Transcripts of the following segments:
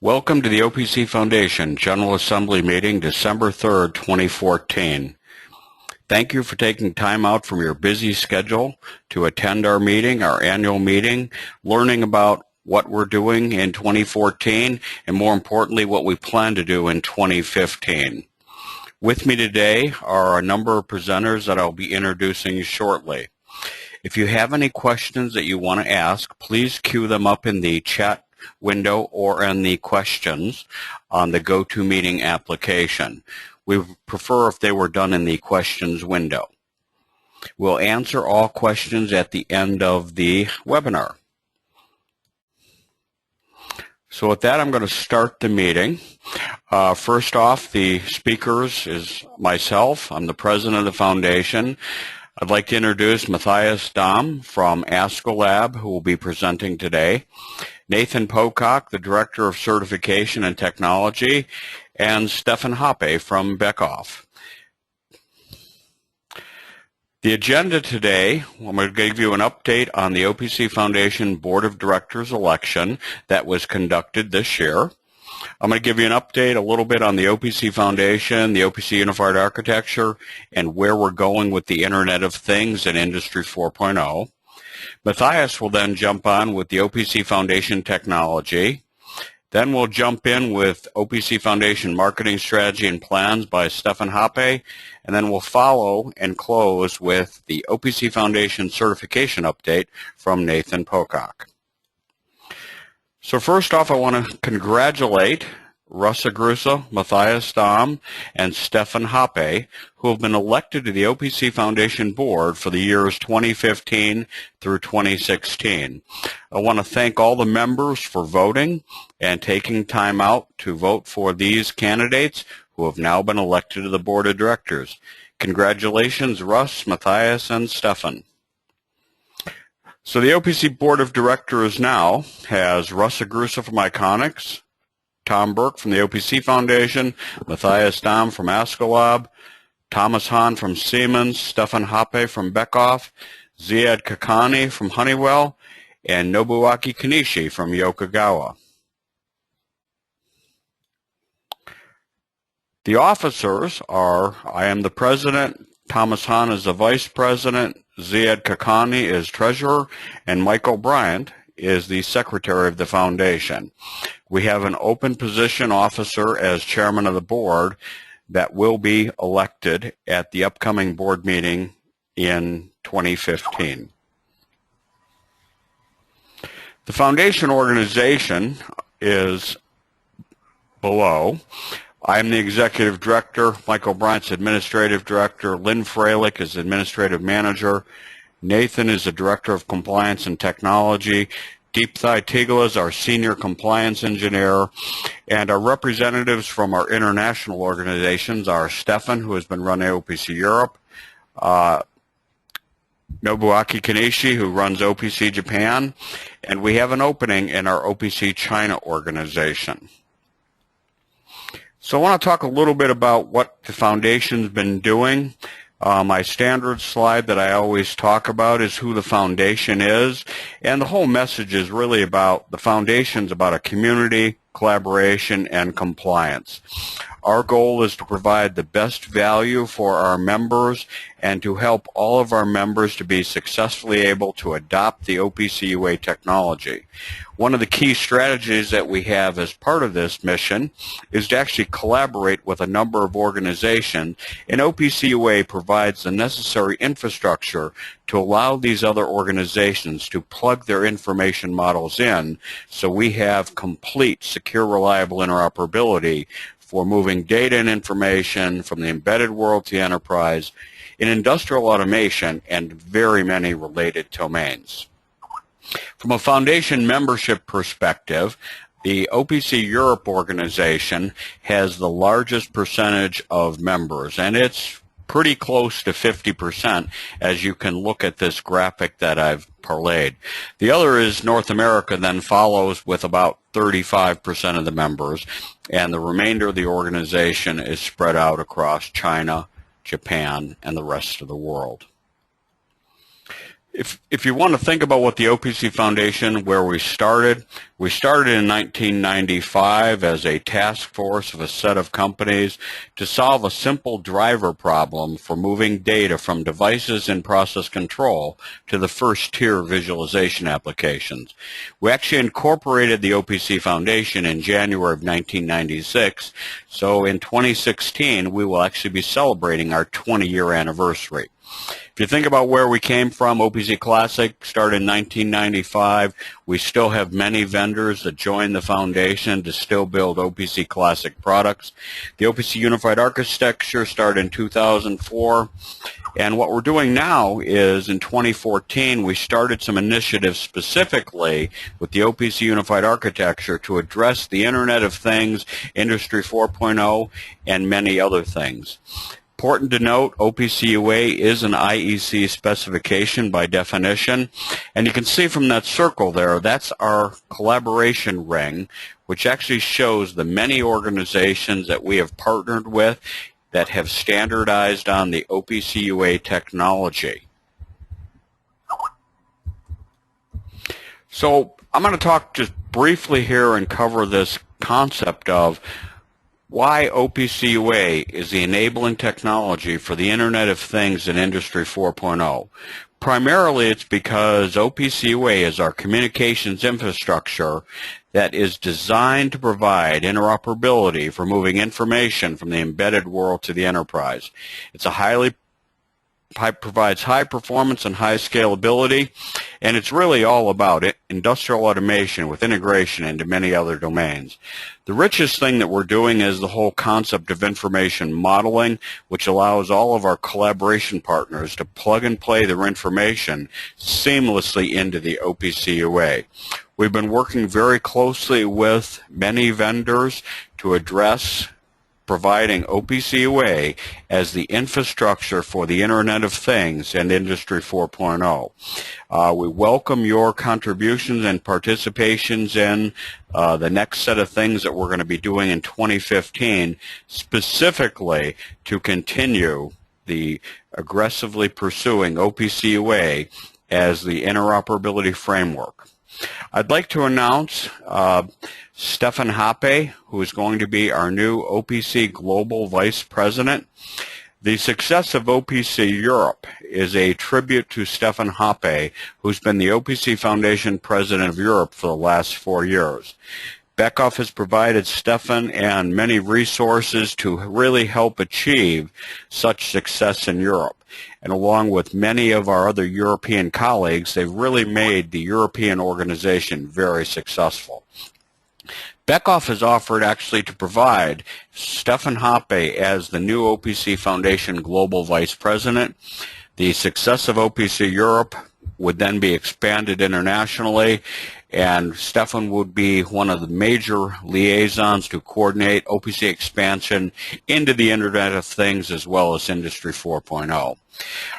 Welcome to the OPC Foundation General Assembly meeting, December 3rd, 2014. Thank you for taking time out from your busy schedule to attend our meeting, our annual meeting, learning about what we're doing in 2014, and more importantly, what we plan to do in 2015. With me today are a number of presenters that I'll be introducing shortly. If you have any questions that you want to ask, please queue them up in the chat window or in the questions on the GoToMeeting application. We prefer if they were done in the questions window. We'll answer all questions at the end of the webinar. So with that, I'm going to start the meeting. First off, the speakers is myself. I'm the president of the foundation. I'd like to introduce Matthias Dahm from Astrolab, who will be presenting today, Nathan Pocock, the Director of Certification and Technology, and Stefan Hoppe from Beckhoff. The agenda today, I'm going to give you an update on the OPC Foundation Board of Directors election that was conducted this year. I'm going to give you an update a little bit on the OPC Foundation, the OPC Unified Architecture, and where we're going with the Internet of Things and Industry 4.0. Matthias will then jump on with the OPC Foundation technology. Then we'll jump in with OPC Foundation marketing strategy and plans by Stefan Hoppe, and then we'll follow and close with the OPC Foundation certification update from Nathan Pocock. So first off, I want to congratulate Russ Agrusa, Matthias Dahm, and Stefan Hoppe, who have been elected to the OPC Foundation Board for the years 2015 through 2016. I want to thank all the members for voting and taking time out to vote for these candidates who have now been elected to the Board of Directors. Congratulations, Russ, Matthias, and Stefan. So the OPC Board of Directors now has Russ Agrusa from Iconics, Tom Burke from the OPC Foundation, Matthias Dahm from Astrolab, Thomas Hahn from Siemens, Stefan Hoppe from Beckhoff, Ziad Kakani from Honeywell, and Nobuaki Kanishi from Yokogawa. The officers are, I am the president, Thomas Hahn is the vice president, Ziad Kakani is treasurer, and Michael Bryant is the secretary of the foundation. We have an open position officer as chairman of the board that will be elected at the upcoming board meeting in 2015. The foundation organization is below. I'm the executive director, Michael Bryant's administrative director, Lynn Freilich is administrative manager, Nathan is the director of compliance and technology, Deepthai Tigla is our senior compliance engineer, and our representatives from our international organizations are Stefan, who has been running OPC Europe, Nobuaki Kanishi, who runs OPC Japan, and we have an opening in our OPC China organization. So I want to talk a little bit about what the foundation's been doing. My standard slide that I always talk about is who the foundation is, and the whole message is really about the foundation's about a community, collaboration, and compliance. Our goal is to provide the best value for our members and to help all of our members to be successfully able to adopt the OPC UA technology. One of the key strategies that we have as part of this mission is to actually collaborate with a number of organizations, and OPC UA provides the necessary infrastructure to allow these other organizations to plug their information models in so we have complete, secure, reliable interoperability for moving data and information from the embedded world to the enterprise in industrial automation and very many related domains. From a foundation membership perspective, the OPC Europe organization has the largest percentage of members, and it's pretty close to 50%, as you can look at this graphic that I've parlayed. The other is North America, then follows with about 35% of the members, and the remainder of the organization is spread out across China, Japan, and the rest of the world. If you want to think about what the OPC Foundation, where we started in 1995 as a task force of a set of companies to solve a simple driver problem for moving data from devices in process control to the first tier visualization applications. We actually incorporated the OPC Foundation in January of 1996, so in 2016 we will actually be celebrating our 20-year anniversary. If you think about where we came from, OPC Classic started in 1995. We still have many vendors that joined the foundation to still build OPC Classic products. The OPC Unified Architecture started in 2004. And what we're doing now is in 2014, we started some initiatives specifically with the OPC Unified Architecture to address the Internet of Things, Industry 4.0, and many other things. Important to note, OPC UA is an IEC specification by definition, and you can see from that circle there, that's our collaboration ring, which actually shows the many organizations that we have partnered with that have standardized on the OPC UA technology. So I'm going to talk just briefly here and cover this concept of why OPC UA is the enabling technology for the Internet of Things in Industry 4.0. Primarily, it's because OPC UA is our communications infrastructure that is designed to provide interoperability for moving information from the embedded world to the enterprise. It's a provides high performance and high scalability, and it's really all about industrial automation with integration into many other domains. The richest thing that we're doing is the whole concept of information modeling, which allows all of our collaboration partners to plug and play their information seamlessly into the OPC UA. We've been working very closely with many vendors to address providing OPC UA as the infrastructure for the Internet of Things and Industry 4.0. We welcome your contributions and participations in the next set of things that we're going to be doing in 2015, specifically to continue the aggressively pursuing OPC UA as the interoperability framework. I'd like to announce Stefan Hoppe, who is going to be our new OPC Global Vice President. The success of OPC Europe is a tribute to Stefan Hoppe, who's been the OPC Foundation President of Europe for the last 4 years. Beckhoff has provided Stefan and many resources to really help achieve such success in Europe. And along with many of our other European colleagues, they've really made the European organization very successful. Beckhoff has offered actually to provide Stefan Hoppe as the new OPC Foundation Global Vice President. The success of OPC Europe would then be expanded internationally, and Stefan would be one of the major liaisons to coordinate OPC expansion into the Internet of Things as well as Industry 4.0.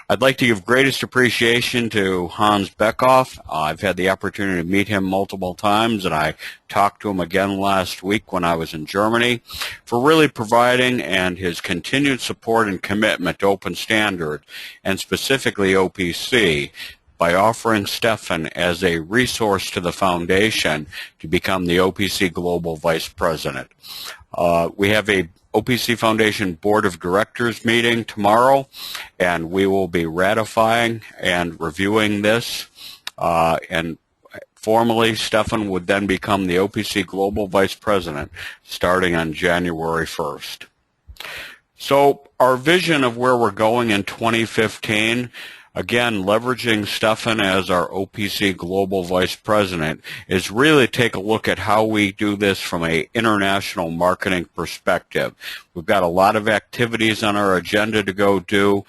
I'd like to give greatest appreciation to Hans Beckhoff. I've had the opportunity to meet him multiple times, and I talked to him again last week when I was in Germany, for really providing and his continued support and commitment to Open Standard, and specifically OPC, by offering Stefan as a resource to the foundation to become the OPC Global Vice President. We have a OPC Foundation Board of Directors meeting tomorrow, and we will be ratifying and reviewing this, and formally Stefan would then become the OPC Global Vice President starting on January 1st. So our vision of where we're going in 2015, again, leveraging Stefan as our OPC Global Vice President, is really take a look at how we do this from an international marketing perspective. We've got a lot of activities on our agenda to go do,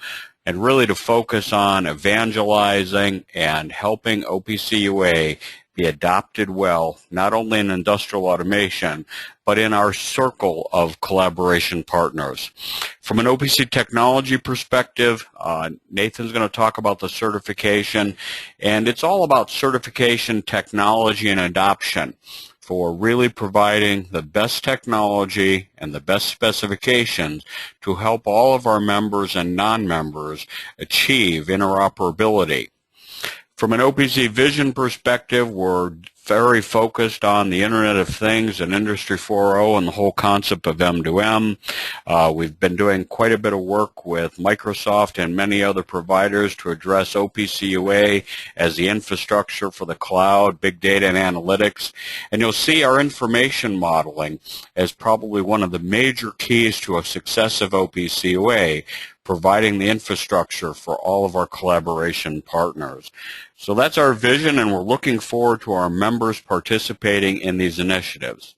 and really to focus on evangelizing and helping OPC UA be adopted well, not only in industrial automation, but in our circle of collaboration partners. From an OPC technology perspective, Nathan's going to talk about the certification, and it's all about certification, technology, and adoption for really providing the best technology and the best specifications to help all of our members and non-members achieve interoperability. From an OPC vision perspective, we're very focused on the Internet of Things and Industry 4.0 and the whole concept of M2M. We've been doing quite a bit of work with Microsoft and many other providers to address OPC UA as the infrastructure for the cloud, big data, and analytics. And you'll see our information modeling as probably one of the major keys to a success of OPC UA, providing the infrastructure for all of our collaboration partners. So that's our vision, and we're looking forward to our members participating in these initiatives.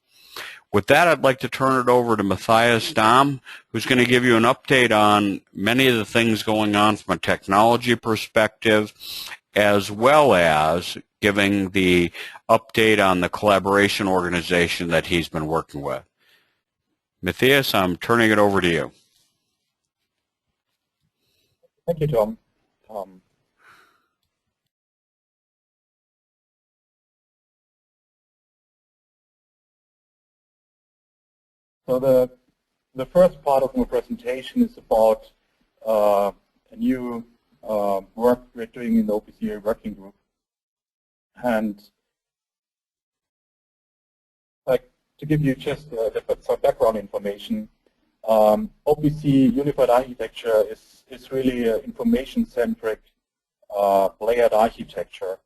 With that, I'd like to turn it over to Matthias Dahm, who's going to give you an update on many of the things going on from a technology perspective, as well as giving the update on the collaboration organization that he's been working with. Matthias, I'm turning it over to you. Thank you, Tom. So the first part of my presentation is about a new work we're doing in the OPC UA working group. And like to give you just some background information, OPC unified architecture is really an information-centric layered architecture.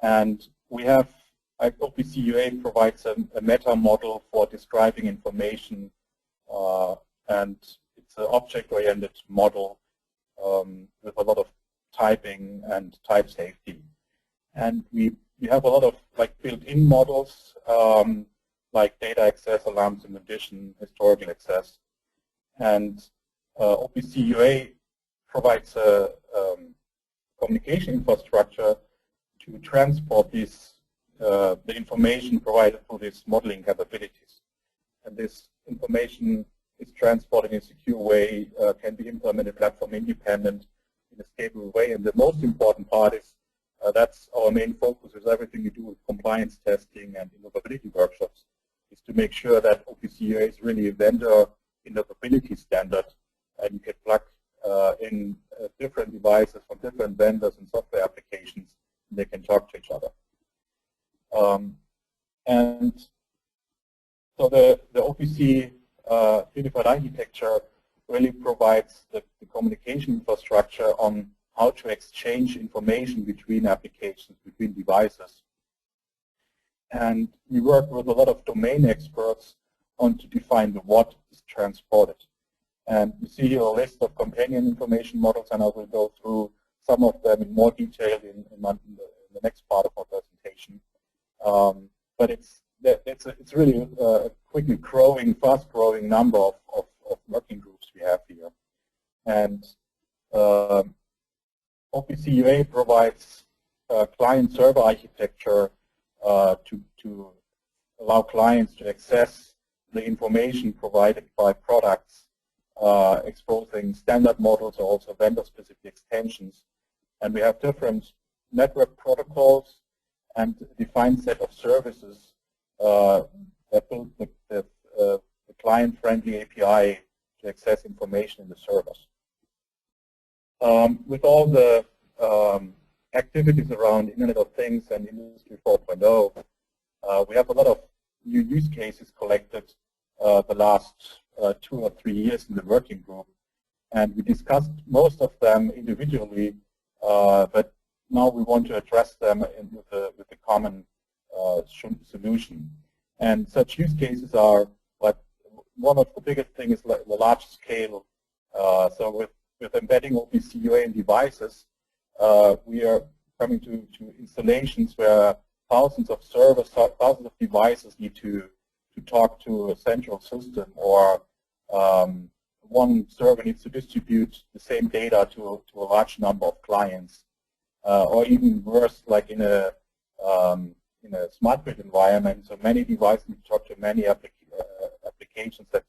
And we have, OPC UA provides a meta model for describing information, and it's an object-oriented model with a lot of typing and type safety. And we have a lot of like built-in models like data access, alarms and condition, historical access. And OPC UA provides a communication infrastructure to transport these the information provided through these modeling capabilities. And this information is transported in a secure way, can be implemented platform independent in a stable way. And the most important part is that's our main focus, is everything we do with compliance testing and interoperability workshops, is to make sure that OPC UA is really a vendor interoperability standard, and you can plug in different devices from different vendors and software applications, and they can talk to each other. And so the OPC unified architecture really provides the communication infrastructure on how to exchange information between applications, between devices. And we work with a lot of domain experts on to define the what is transported. And you see here a list of companion information models, and I will go through some of them in more detail in the next part of our presentation. But it's really a quickly growing, fast-growing number of working groups we have here. And OPC UA provides client-server architecture to allow clients to access the information provided by products, exposing standard models or also vendor-specific extensions. And we have different network protocols and a defined set of services that build the client-friendly API to access information in the servers. With all the activities around Internet of Things and Industry 4.0, we have a lot of new use cases collected the last 2 or 3 years in the working group. And we discussed most of them individually, but now we want to address them with a common solution. And such use cases are, like, one of the biggest things is like the large scale. So with embedding OPC UA in devices, we are coming to installations where thousands of servers, thousands of devices need to talk to a central system, or one server needs to distribute the same data to a large number of clients, or even worse, like in a smart grid environment. So many devices need to talk to many applications that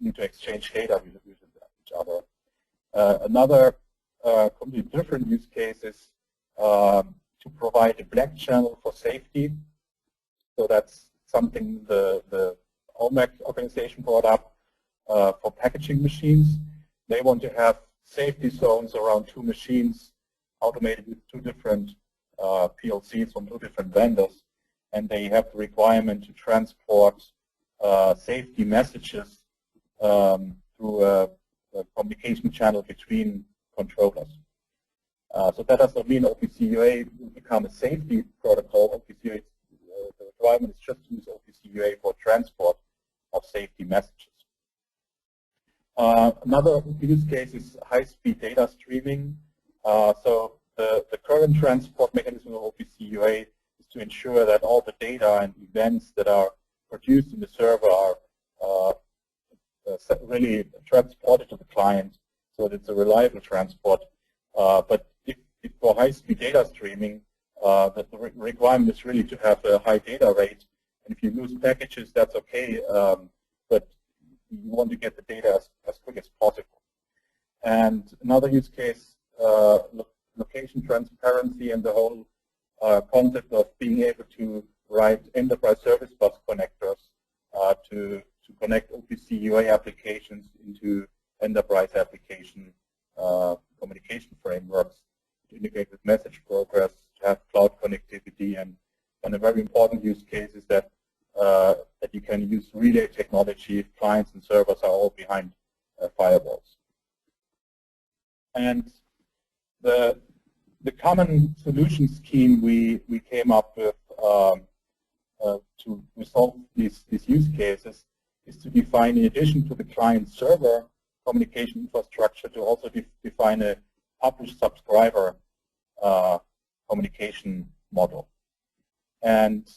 need to exchange data with each other. Another completely different use case is to provide a black channel for safety. So that's something the OMAC organization brought up for packaging machines. They want to have safety zones around 2 machines automated with two different PLCs from two different vendors, and they have the requirement to transport safety messages through a communication channel between controllers. So that does not mean OPC UA will become a safety protocol. OPC UA, the requirement is just to use OPC UA for transport of safety messages. Another use case is high-speed data streaming. So the current transport mechanism of OPC UA is to ensure that all the data and events that are produced in the server are really transported to the client so that it's a reliable transport. But if for high-speed data streaming, the requirement is really to have a high data rate. And if you lose packages, that's okay, but you want to get the data as quick as possible. And another use case, location transparency and the whole concept of being able to write enterprise service bus connectors to connect OPC UA applications into enterprise application communication frameworks, to integrate with message progress, to have cloud connectivity, and a very important use case is that that you can use relay technology if clients and servers are all behind firewalls. And the common solution scheme we came up with to resolve these use cases is to define, in addition to the client-server communication infrastructure, to also define a publish-subscriber communication model. And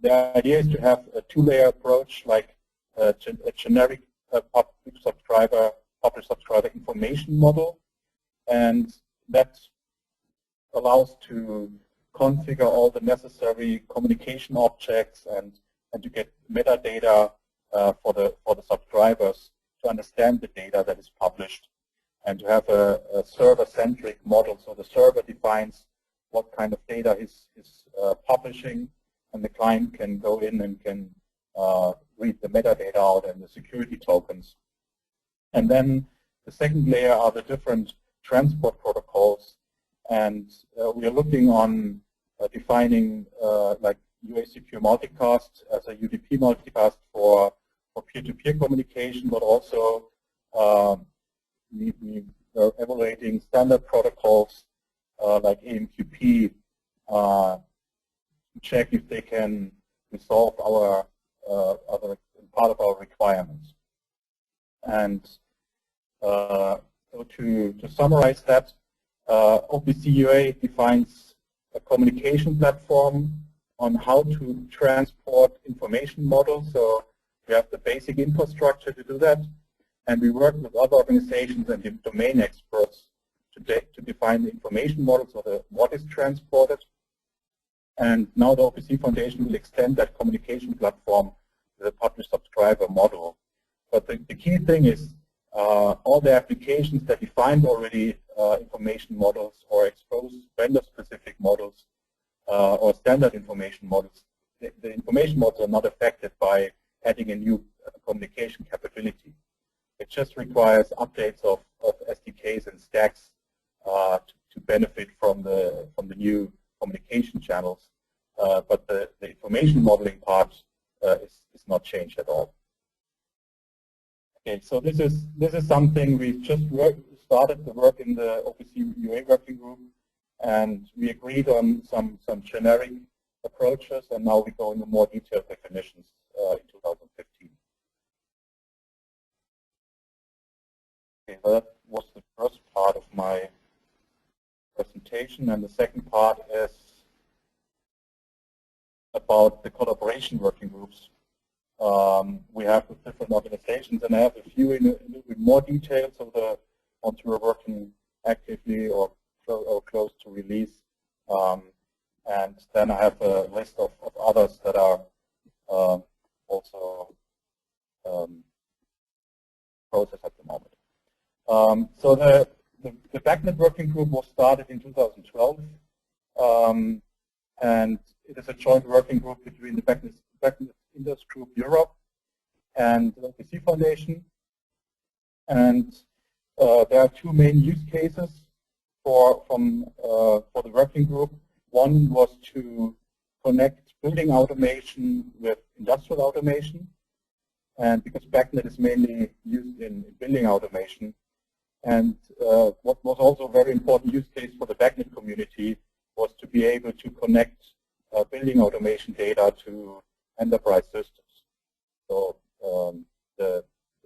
the idea is to have a two-layer approach, like a generic publish-subscriber information model, and that allows to configure all the necessary communication objects and to get metadata for the subscribers to understand the data that is published, and to have a server-centric model. So the server defines what kind of data is publishing, and the client can go in and can read the metadata out and the security tokens. And then the second layer are the different transport protocols, and we are looking on defining like UA Secure Multicast as a UDP multicast for peer-to-peer communication, but also we are evaluating standard protocols like AMQP to check if they can resolve our other part of our requirements. And so to summarize that, OPC UA defines a communication platform on how to transport information models. So we have the basic infrastructure to do that, and we work with other organizations and domain experts to define the information models, or what is transported. And now the OPC Foundation will extend that communication platform to the publish-subscriber model. But the key thing is all the applications that defined already information models or expose vendor-specific models or standard information models, the information models are not affected by adding a new communication capability. It just requires updates of SDKs and stacks to benefit from the new communication channels, but the information modeling part is not changed at all. Okay, so this is something we've just started the work in the OPC UA working group, and we agreed on some generic approaches, and now we go into more detailed definitions in 2015. Okay, so that was the first part of my presentation, and the second part is about the collaboration working groups we have with different organizations, and I have a few in a little bit more detail, so the ones who are working actively or close to release, and then I have a list of others that are also processed at the moment. So the BACnet working group was started in 2012, and it is a joint working group between the BACnet Indus Group Europe and the OPC Foundation. And there are two main use cases for the working group. One was to connect building automation with industrial automation, and because BACnet is mainly used in building automation. And what was also a very important use case for the BACnet community was to be able to connect building automation data to enterprise systems. So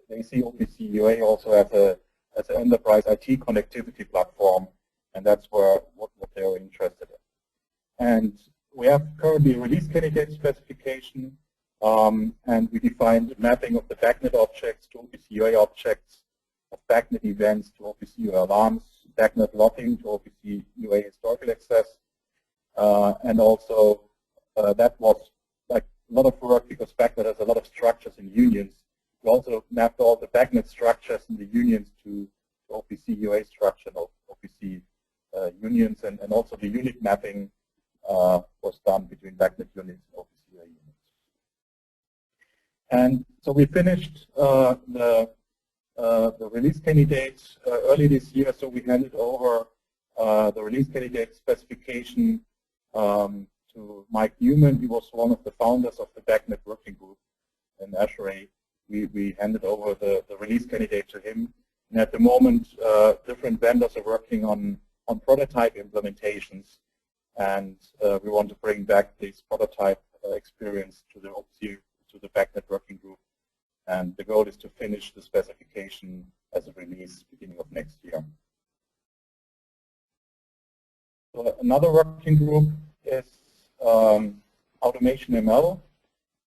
they see OPC UA also as an enterprise IT connectivity platform, and that's what they are interested in. And we have currently a release candidate specification, and we defined mapping of the BACnet objects to OPC UA objects, of BACnet events to OPC UA alarms, BACnet logging to OPC UA historical access, and also that was like a lot of work because BACnet has a lot of structures in unions. We also mapped all the BACnet structures in the unions to OPC UA structure of OPC unions, and also the unit mapping was done between BACnet units and OPC UA units. And so we finished the release candidates early this year, so we handed over the release candidate specification to Mike Newman. He was one of the founders of the BACnet working group in Azure. We handed over the release candidate to him. And at the moment, different vendors are working on prototype implementations, and we want to bring back this prototype experience to the BACnet working group. And the goal is to finish the specification as a release beginning of next year. So another working group is Automation ML.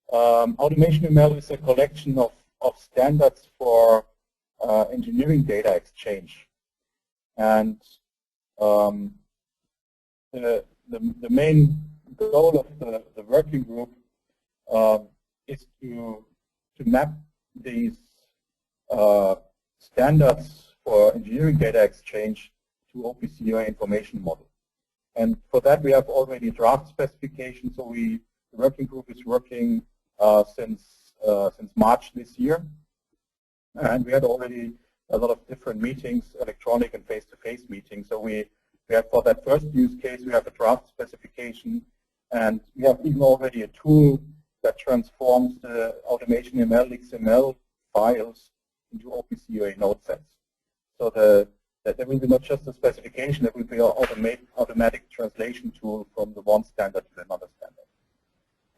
Automation ML is a collection of standards for engineering data exchange. And the main goal of the working group is to map these standards for engineering data exchange to OPC UA information model. And for that, we have already draft specifications. So the working group is working since March this year. And we had already a lot of different meetings, electronic and face-to-face meetings. So we have, for that first use case, we have a draft specification, and we have even already a tool that transforms the Automation ML XML files into OPC UA node sets. So there will be not just a specification, there will be an automatic translation tool from the one standard to another standard.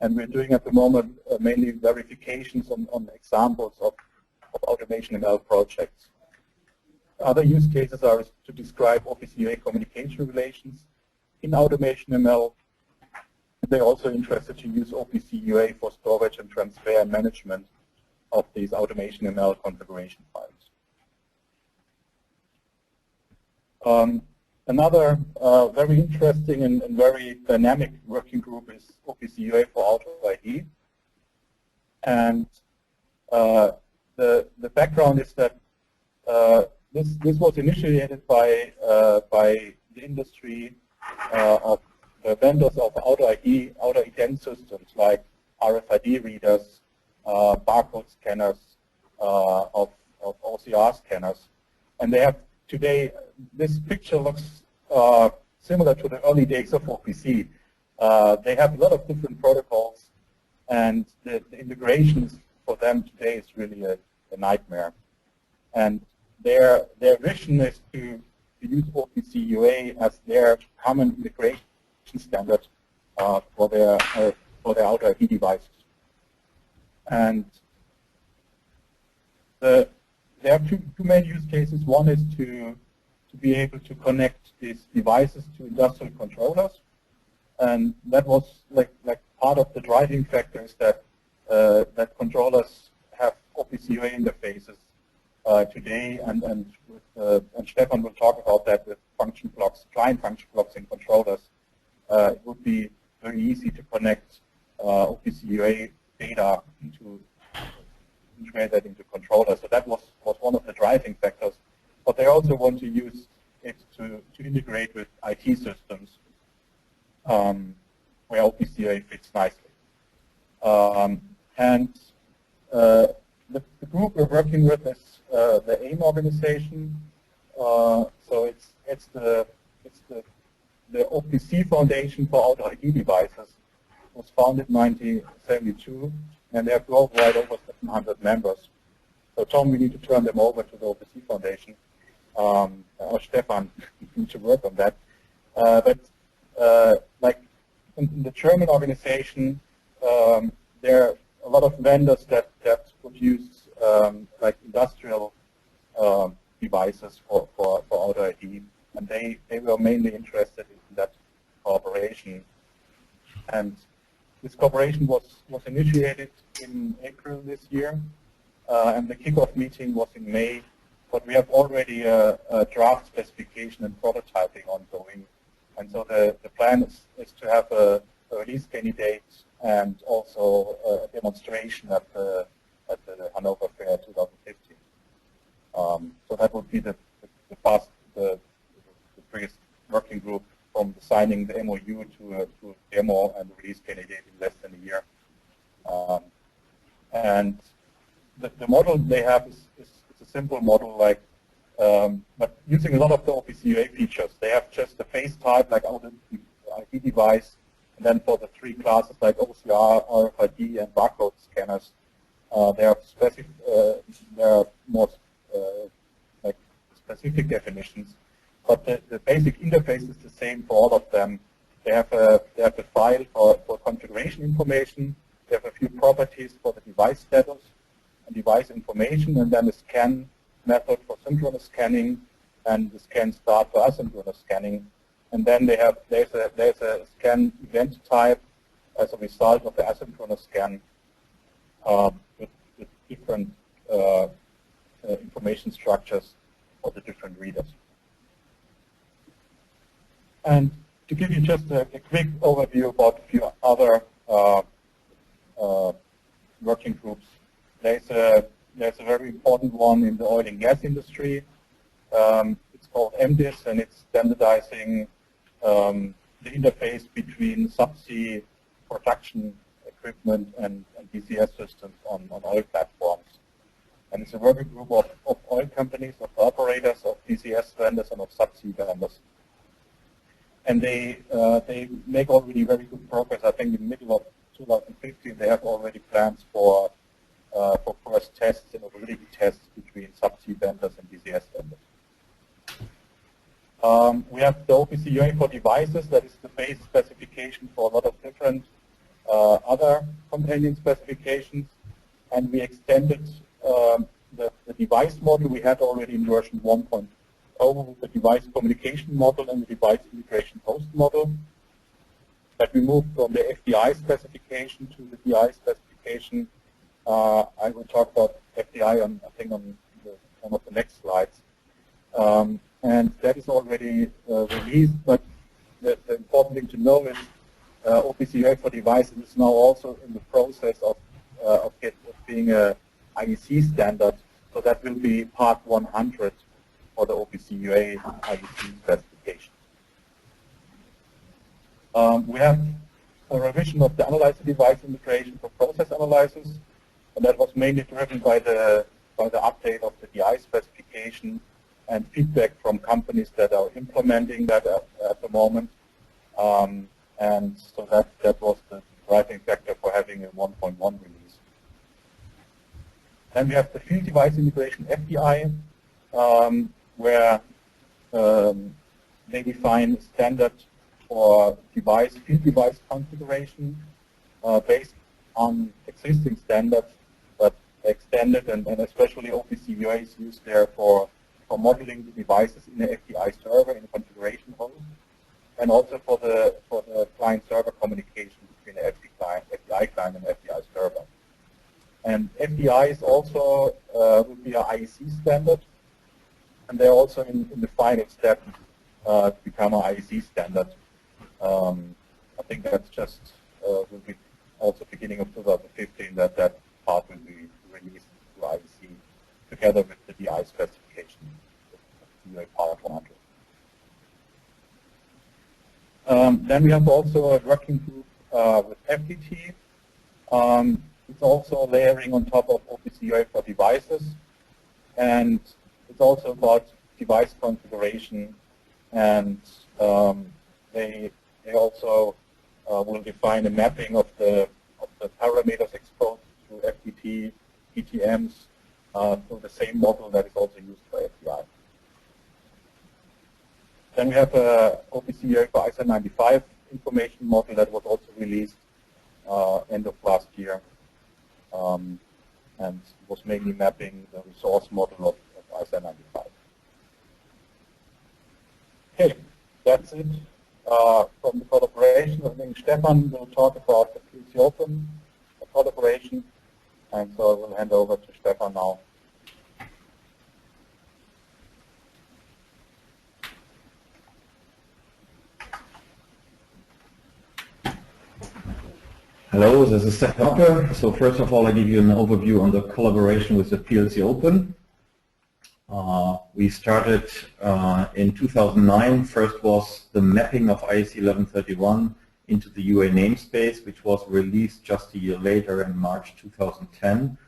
And we're doing at the moment mainly verifications on examples of Automation ML projects. Other use cases are to describe OPC UA communication relations in Automation ML. They're also interested to use OPC UA for storage and transfer and management of these Automation ML configuration files. Another very interesting and very dynamic working group is OPC UA for Auto ID. And the background is that this was initiated by the industry of the vendors of auto ident systems like RFID readers, barcode scanners, of OCR scanners. And they have today, this picture looks similar to the early days of OPC. They have a lot of different protocols, and the integrations for them today is really a nightmare. And their vision is to use OPC UA as their common integration standard for their auto ID devices. And there are two main use cases. One is to be able to connect these devices to industrial controllers, and that was like part of the driving factors that that controllers have OPC UA interfaces today, and Stefan will talk about that with function blocks, client function blocks in controllers. It would be very easy to connect OPC UA data integrate that into controllers. So that was one of the driving factors. But they also want to use it to integrate with IT systems where OPC UA fits nicely. The group we're working with is the AIM organization. So it's the it's the OPC Foundation for Auto ID Devices. It was founded in 1972, and they have worldwide over 700 members. So Tom, we need to turn them over to the OPC Foundation, or Stefan, you need to work on that. Like in the German organization, there are a lot of vendors that produce like industrial devices for Auto ID, and they were mainly interested in that cooperation. And this cooperation was initiated in April this year, and the kickoff meeting was in May, but we have already a draft specification and prototyping ongoing. And so the plan is to have a release candidate and also a demonstration at the Hanover Fair 2015. So that would be the biggest working group from signing the MOU to a demo and release candidate in less than a year. And the model they have is a simple model, like but using a lot of the OPC UA features. They have just the face type, like Auto ID device, and then for the three classes like OCR, RFID, and barcode scanners, there are more like specific definitions. But the basic interface is the same for all of them. They have a file for configuration information. They have a few properties for the device status and device information, and then a scan method for synchronous scanning and the scan start for asynchronous scanning. And then there's a scan event type as a result of the asynchronous scan with different information structures for the different readers. And to give you just a quick overview about a few other working groups, there's a very important one in the oil and gas industry. It's called MDIS, and it's standardizing the interface between subsea production equipment and DCS systems on oil platforms. And it's a working group of oil companies, of operators, of DCS vendors, and of subsea vendors. And they make already very good progress. I think in the middle of 2015, they have already plans for first tests and availability tests between subsea vendors and DCS vendors. We have the OPC UA for devices. That is the base specification for a lot of different other companion specifications. And we extended the device model we had already in version 1.0 with the device communication model and the device integration host model. But we moved from the FDI specification to the DI specification. I will talk about FDI on one of the next slides. And that is already released, but the important thing to know is OPC UA for devices is now also in the process of being a IEC standard, so that will be part 100 for the OPC UA IEC specification. We have a revision of the analyzer device integration for process analyzers, and that was mainly driven by the update of the DI specification and feedback from companies that are implementing that at the moment. And so that was the driving factor for having a 1.1 release. Then we have the field device integration FDI, where they define a standard for field device configuration based on existing standards, but extended, and especially OPC UA is used there for modeling the devices in the FDI server in the configuration host, and also for the client-server communication between the FDI client and FDI server. And FDI is also will be an IEC standard, and they're also in the final step to become an IEC standard. I think that's just will be also beginning of 2015 that part will be released to IEC together with the DI specification, UA part 100. Then we have also a working group with FDT. It's also layering on top of OPC UA for devices, and it's also about device configuration and They also will define a mapping of the parameters exposed through FTP, ETMs, through the same model that is also used by FDI. Then we have OPC UA for ISA 95 information model that was also released end of last year, and was mainly mapping the resource model of ISA 95. Okay, that's it from the collaboration. I think Stefan will talk about the PLC Open collaboration, and so I will hand over to Stefan now. Hello, this is Stefan Hoppe. So first of all, I give you an overview on the collaboration with the PLC Open. We started in 2009. First was the mapping of IEC 1131 into the UA namespace, which was released just a year later in March 2010.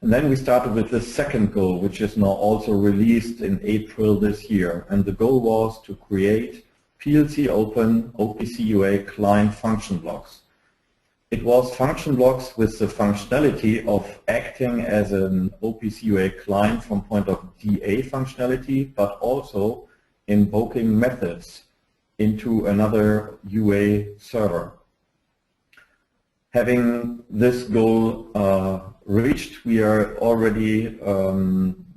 And then we started with the second goal, which is now also released in April this year. And the goal was to create PLC Open OPC UA client function blocks. It was function blocks with the functionality of acting as an OPC UA client from point of DA functionality, but also invoking methods into another UA server. Having this goal reached, we are already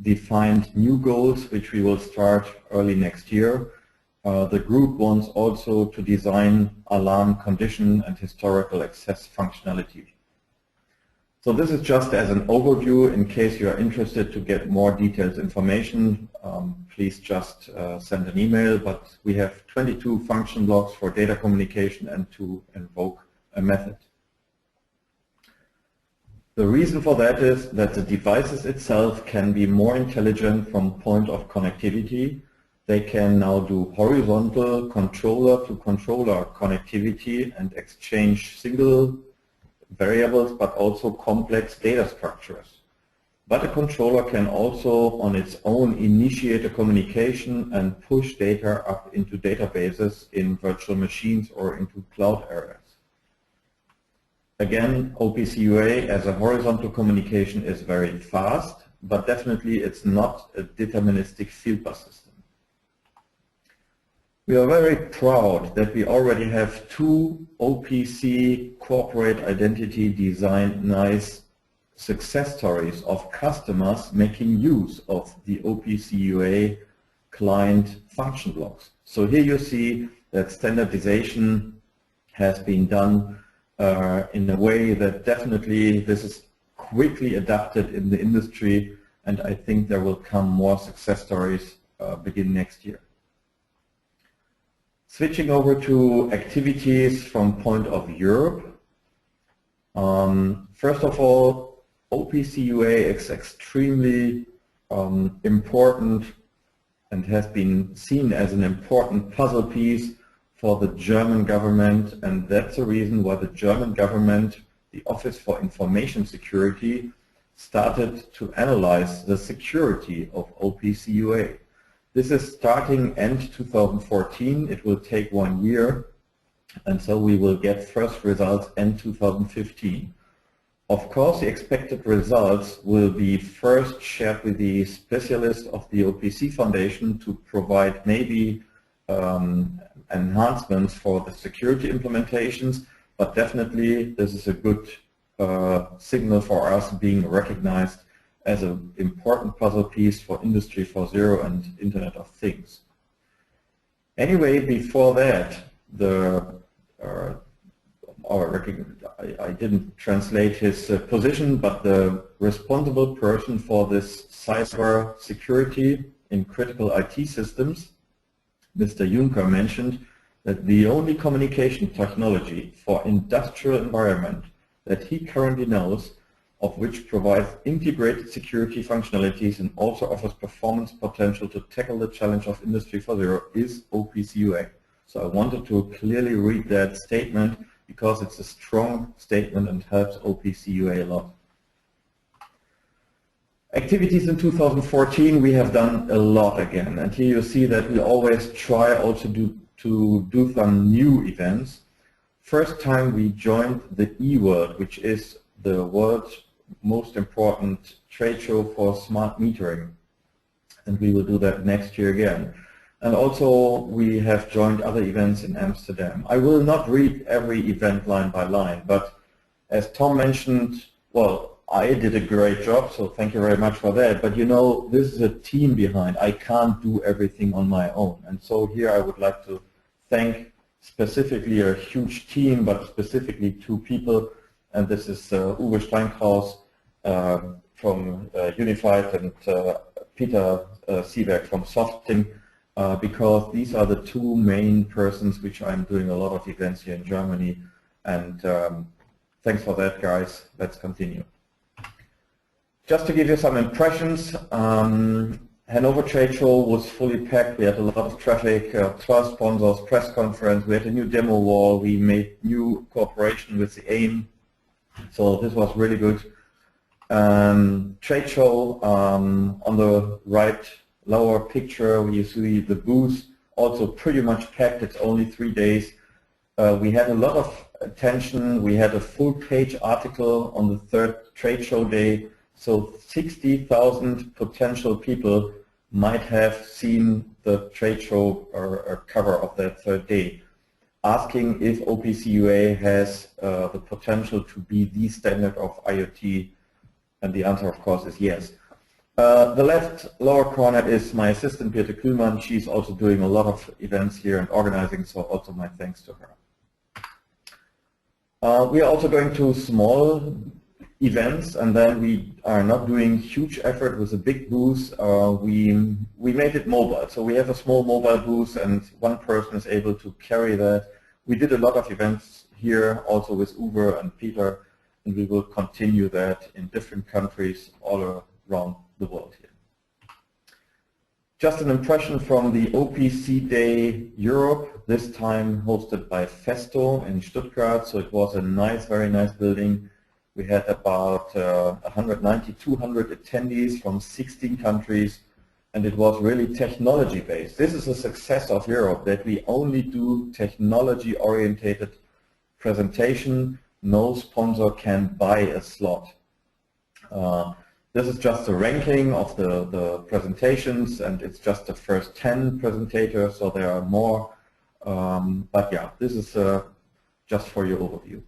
defined new goals, which we will start early next year. The group wants also to design alarm condition and historical access functionality. So this is just as an overview. In case you are interested to get more detailed information, please just send an email. But we have 22 function blocks for data communication and to invoke a method. The reason for that is that the devices itself can be more intelligent from point of connectivity. They can now do horizontal controller-to-controller connectivity and exchange single variables, but also complex data structures. But a controller can also, on its own, initiate a communication and push data up into databases in virtual machines or into cloud areas. Again, OPC UA as a horizontal communication is very fast, but definitely it's not a deterministic field bus system. We are very proud that we already have 2 OPC corporate identity design nice success stories of customers making use of the OPC UA client function blocks. So here you see that standardization has been done in a way that definitely this is quickly adapted in the industry, and I think there will come more success stories beginning next year. Switching over to activities from point of Europe. First of all, OPC UA is extremely important and has been seen as an important puzzle piece for the German government, and that's the reason why the German government, the Office for Information Security, started to analyze the security of OPC UA. This is starting end 2014. It will take 1 year, and so we will get first results end 2015. Of course, the expected results will be first shared with the specialists of the OPC Foundation to provide maybe enhancements for the security implementations, but definitely this is a good signal for us being recognized as an important puzzle piece for Industry 4.0 and Internet of Things. Anyway, before that, I didn't translate his position, but the responsible person for this cyber security in critical IT systems, Mr. Juncker, mentioned that the only communication technology for industrial environment that he currently knows of which provides integrated security functionalities and also offers performance potential to tackle the challenge of Industry 4.0 is OPC UA. So I wanted to clearly read that statement because it's a strong statement and helps OPC UA a lot. Activities in 2014, we have done a lot again, and here you see that we always try also to do some new events. First time we joined the eWorld, which is the world's most important trade show for smart metering. And we will do that next year again. And also we have joined other events in Amsterdam. I will not read every event line by line, but as Tom mentioned, well, I did a great job, so thank you very much for that. But you know, this is a team behind. I can't do everything on my own. And so here I would like to thank specifically a huge team, but specifically two people. And this is Uwe Steinkraus from Unified and Peter Sieberg from Softing, because these are the two main persons which I'm doing a lot of events here in Germany. And thanks for that, guys. Let's continue. Just to give you some impressions, Hanover Trade Show was fully packed. We had a lot of traffic, 12 sponsors, press conference. We had a new demo wall. We made new cooperation with the AIM. So this was really good. Trade show, on the right lower picture where you see the booth, also pretty much packed. It's only 3 days. We had a lot of attention. We had a full page article on the third trade show day. So 60,000 potential people might have seen the trade show or cover of that third day, asking if OPC UA has the potential to be the standard of IoT, and the answer, of course, is yes. The left lower corner is my assistant, Birte Kühlmann. She's also doing a lot of events here and organizing, so also my thanks to her. We are also going to small events, and then we are not doing huge effort with a big booth. We made it mobile, so we have a small mobile booth and one person is able to carry that. We did a lot of events here also with Uwe and Peter, and we will continue that in different countries all around the world here. Just an impression from the OPC Day Europe, this time hosted by Festo in Stuttgart. So it was a nice, very nice building. We had about 190, 200 attendees from 16 countries, and it was really technology-based. This is a success of Europe, that we only do technology-oriented presentation. No sponsor can buy a slot. This is just a ranking of the presentations, and it's just the first 10 presentators, so there are more. But yeah, this is just for your overview.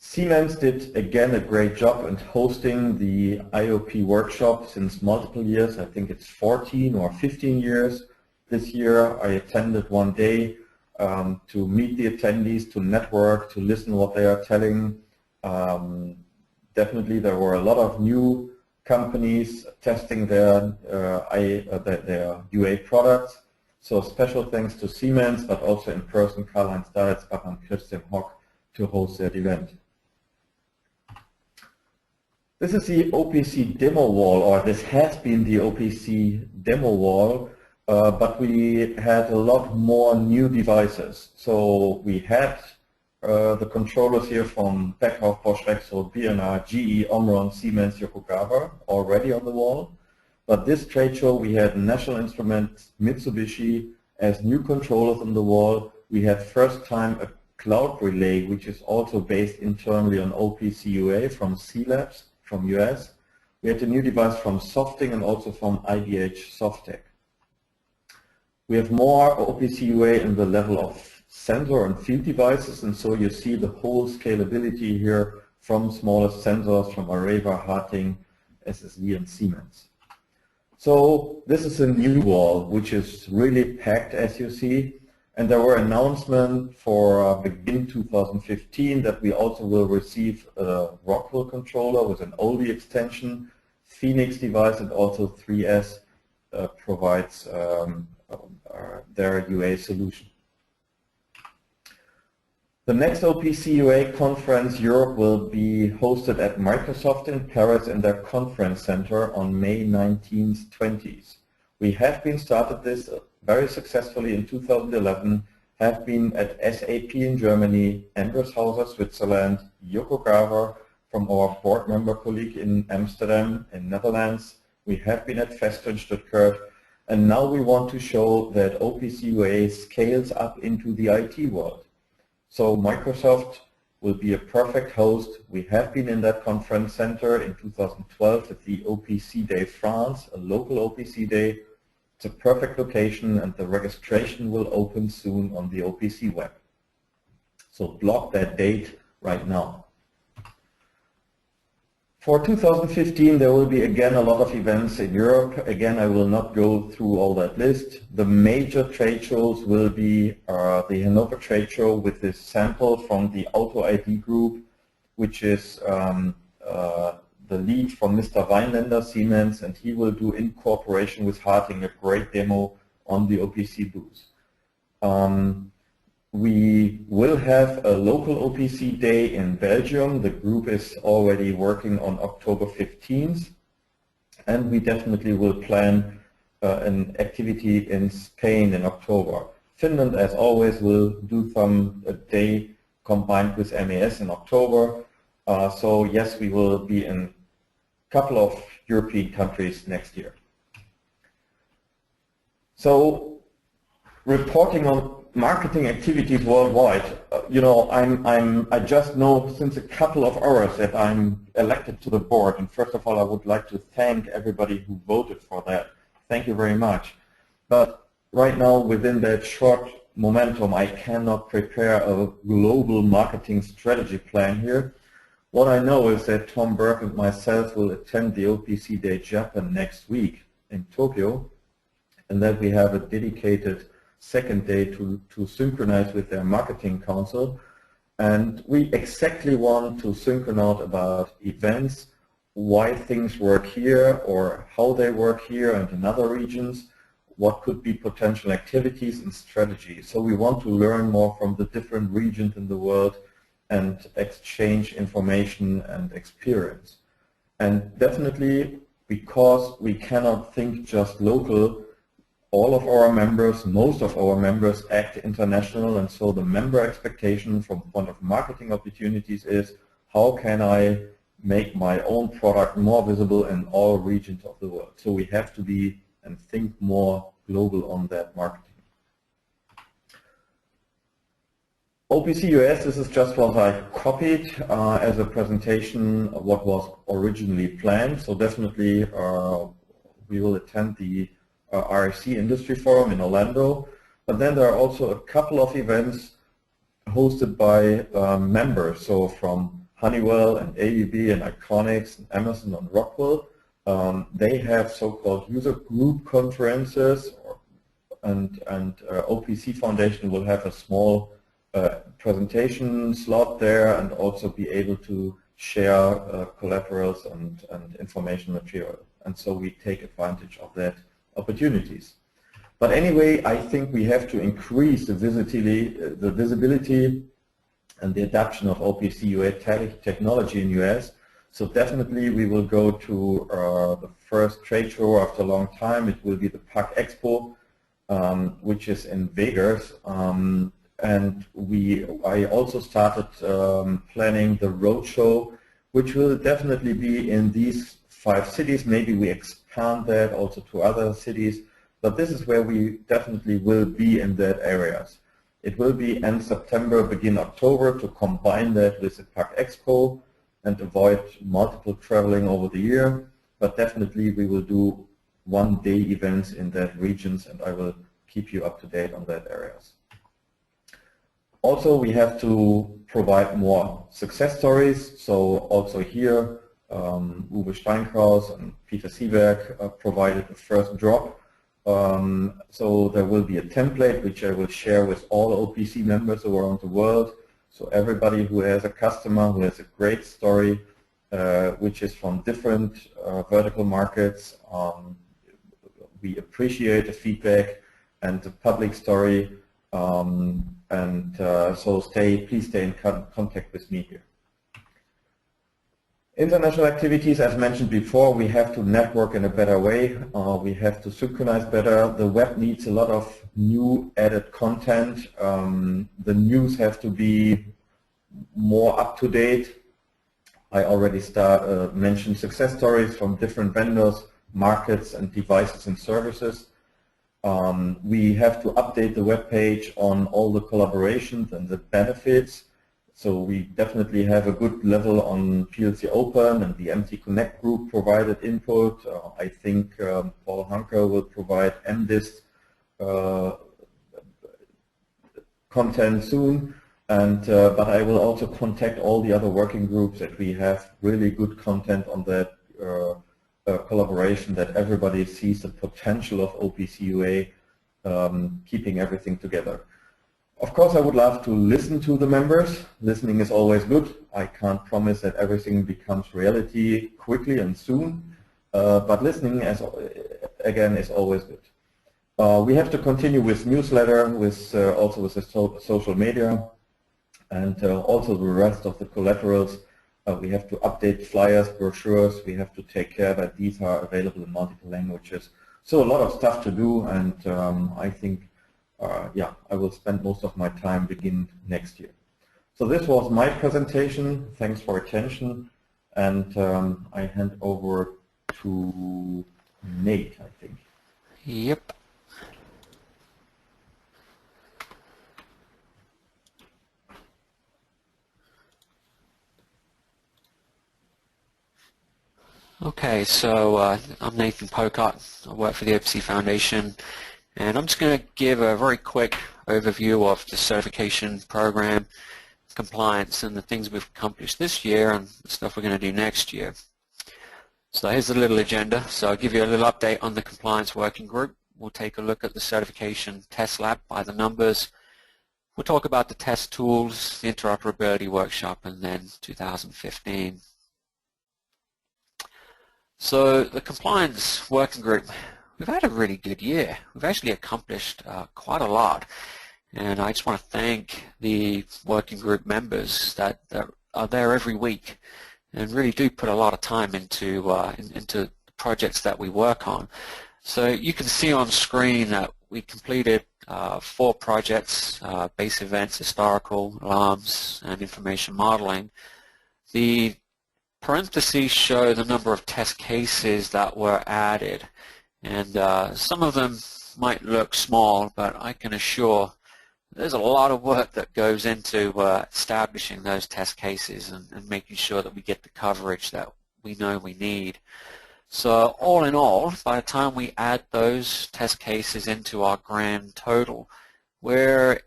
Siemens did again a great job in hosting the IOP workshop since multiple years. I think it's 14 or 15 years. This year I attended one day to meet the attendees, to network, to listen what they are telling. Definitely there were a lot of new companies testing their UA products. So special thanks to Siemens, but also in person Karl-Heinz Daritzbach and Christian Hock to host that event. This is the OPC demo wall, or this has been the OPC demo wall, but we had a lot more new devices. So we had the controllers here from Beckhoff, Bosch Rexroth, B&R, GE, Omron, Siemens, Yokogawa already on the wall. But this trade show we had National Instruments, Mitsubishi as new controllers on the wall. We had first time a cloud relay, which is also based internally on OPC UA from C-Labs from US. We had a new device from Softing and also from IDH Softec. We have more OPC UA in the level of sensor and field devices, and so you see the whole scalability here from smallest sensors from Areva, Harting, SSV and Siemens. So this is a new wall which is really packed, as you see, and there were announcements for begin 2015 that we also will receive a Rockwell controller with an oldie extension, Phoenix device, and also 3S provides their UA solution. The next OPC UA conference Europe will be hosted at Microsoft in Paris in their conference center on May 19th, 20th. We have been started this very successfully in 2011, have been at SAP in Germany, Endershauser, Switzerland, Yokogawa from our board member colleague in Amsterdam in Netherlands. We have been at Festo in Stuttgart, And now we want to show that OPC UA scales up into the IT world. So Microsoft will be a perfect host. We have been in that conference center in 2012 at the OPC Day France, a local OPC Day. It's a perfect location, and the registration will open soon on the OPC web. So block that date right now. For 2015, there will be again a lot of events in Europe. Again, I will not go through all that list. The major trade shows will be the Hanover Trade Show with this sample from the Auto ID group, which is the lead from Mr. Weinländer, Siemens, and he will do, in cooperation with Harting, a great demo on the OPC booth. We will have a local OPC day in Belgium. The group is already working on October 15th. And we definitely will plan an activity in Spain in October. Finland, as always, will do a day combined with MES in October. So yes, we will be in a couple of European countries next year. So reporting on marketing activities worldwide. I just know since a couple of hours that I'm elected to the board, and first of all, I would like to thank everybody who voted for that. Thank you very much. But right now, within that short momentum, I cannot prepare a global marketing strategy plan here. What I know is that Tom Burke and myself will attend the OPC Day Japan next week in Tokyo, and that we have a dedicated second day to synchronize with their marketing council. And we exactly want to synchronize about events, why things work here or how they work here and in other regions, what could be potential activities and strategies. So we want to learn more from the different regions in the world and exchange information and experience. And definitely, because we cannot think just local, all of our members, most of our members act international, and so the member expectation from point of marketing opportunities is, how can I make my own product more visible in all regions of the world? So we have to be and think more global on that marketing. OPC US, this is just what I copied as a presentation of what was originally planned. So definitely we will attend the RFC Industry Forum in Orlando, but then there are also a couple of events hosted by members, so from Honeywell and ABB and Iconics and Emerson and Rockwell. They have so-called user group conferences, and OPC Foundation will have a small presentation slot there and also be able to share collaterals and information material. And so we take advantage of that opportunities. But anyway, I think we have to increase the visibility and the adoption of OPC UA technology in US. So definitely we will go to the first trade show after a long time. It will be the PAC Expo, which is in Vegas. And I also started planning the roadshow, which will definitely be in these 5 cities. Maybe we expand that also to other cities, but this is where we definitely will be in that areas. It will be end September, begin October, to combine that with the PAC Expo and avoid multiple traveling over the year. But definitely we will do one-day events in that regions, and I will keep you up to date on that areas. Also, we have to provide more success stories. So also here, Uwe Steinkraus and Peter Sieberg provided the first drop. So there will be a template which I will share with all OPC members around the world. So everybody who has a customer who has a great story, which is from different vertical markets, we appreciate the feedback and the public story. So please stay in contact with me here. International activities, as mentioned before, we have to network in a better way. We have to synchronize better. The web needs a lot of new added content. The news have to be more up to date. I already mentioned success stories from different vendors, markets, and devices and services. We have to update the web page on all the collaborations and the benefits. So we definitely have a good level on PLC Open, and the MT Connect group provided input. I think Paul Hunker will provide MDIS content soon. And but I will also contact all the other working groups that we have really good content on that collaboration, that everybody sees the potential of OPC UA keeping everything together. Of course, I would love to listen to the members. Listening is always good. I can't promise that everything becomes reality quickly and soon, but listening, again, is always good. We have to continue with newsletter, with also with the social media, and also the rest of the collaterals. We have to update flyers, brochures. We have to take care that these are available in multiple languages. So a lot of stuff to do, and I think, yeah, I will spend most of my time begin next year. So this was my presentation. Thanks for attention, and I hand over to Nate, I think. Yep. Okay, so I'm Nathan Pocott. I work for the OPC Foundation, and I'm just going to give a very quick overview of the certification program, compliance, and the things we've accomplished this year and the stuff we're going to do next year. So here's a little agenda. So I'll give you a little update on the compliance working group. We'll take a look at the certification test lab by the numbers. We'll talk about the test tools, the interoperability workshop, and then 2015. So the compliance working group, we've had a really good year. We've actually accomplished quite a lot, and I just want to thank the working group members that are there every week and really do put a lot of time into the projects that we work on. So you can see on screen that we completed 4 projects, base events, historical, alarms, and information modeling. The parentheses show the number of test cases that were added, and some of them might look small, but I can assure there's a lot of work that goes into establishing those test cases and making sure that we get the coverage that we know we need. So all in all, by the time we add those test cases into our grand total, we're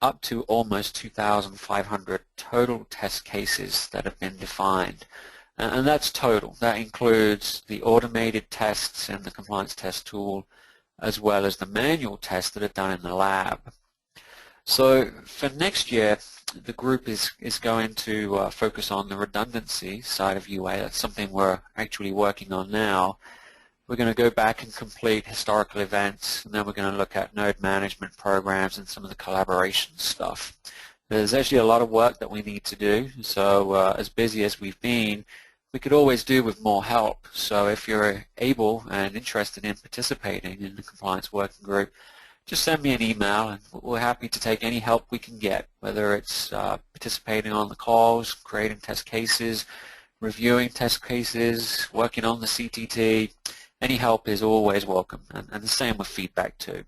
up to almost 2,500 total test cases that have been defined. And that's total. That includes the automated tests in the compliance test tool, as well as the manual tests that are done in the lab. So for next year, the group is going to focus on the redundancy side of UA. That's something we're actually working on now. We're going to go back and complete historical events, and then we're going to look at node management programs and some of the collaboration stuff. There's actually a lot of work that we need to do, so as busy as we've been, we could always do with more help. So if you're able and interested in participating in the compliance working group, just send me an email, and we're happy to take any help we can get, whether it's participating on the calls, creating test cases, reviewing test cases, working on the CTT. Any help is always welcome, and the same with feedback too.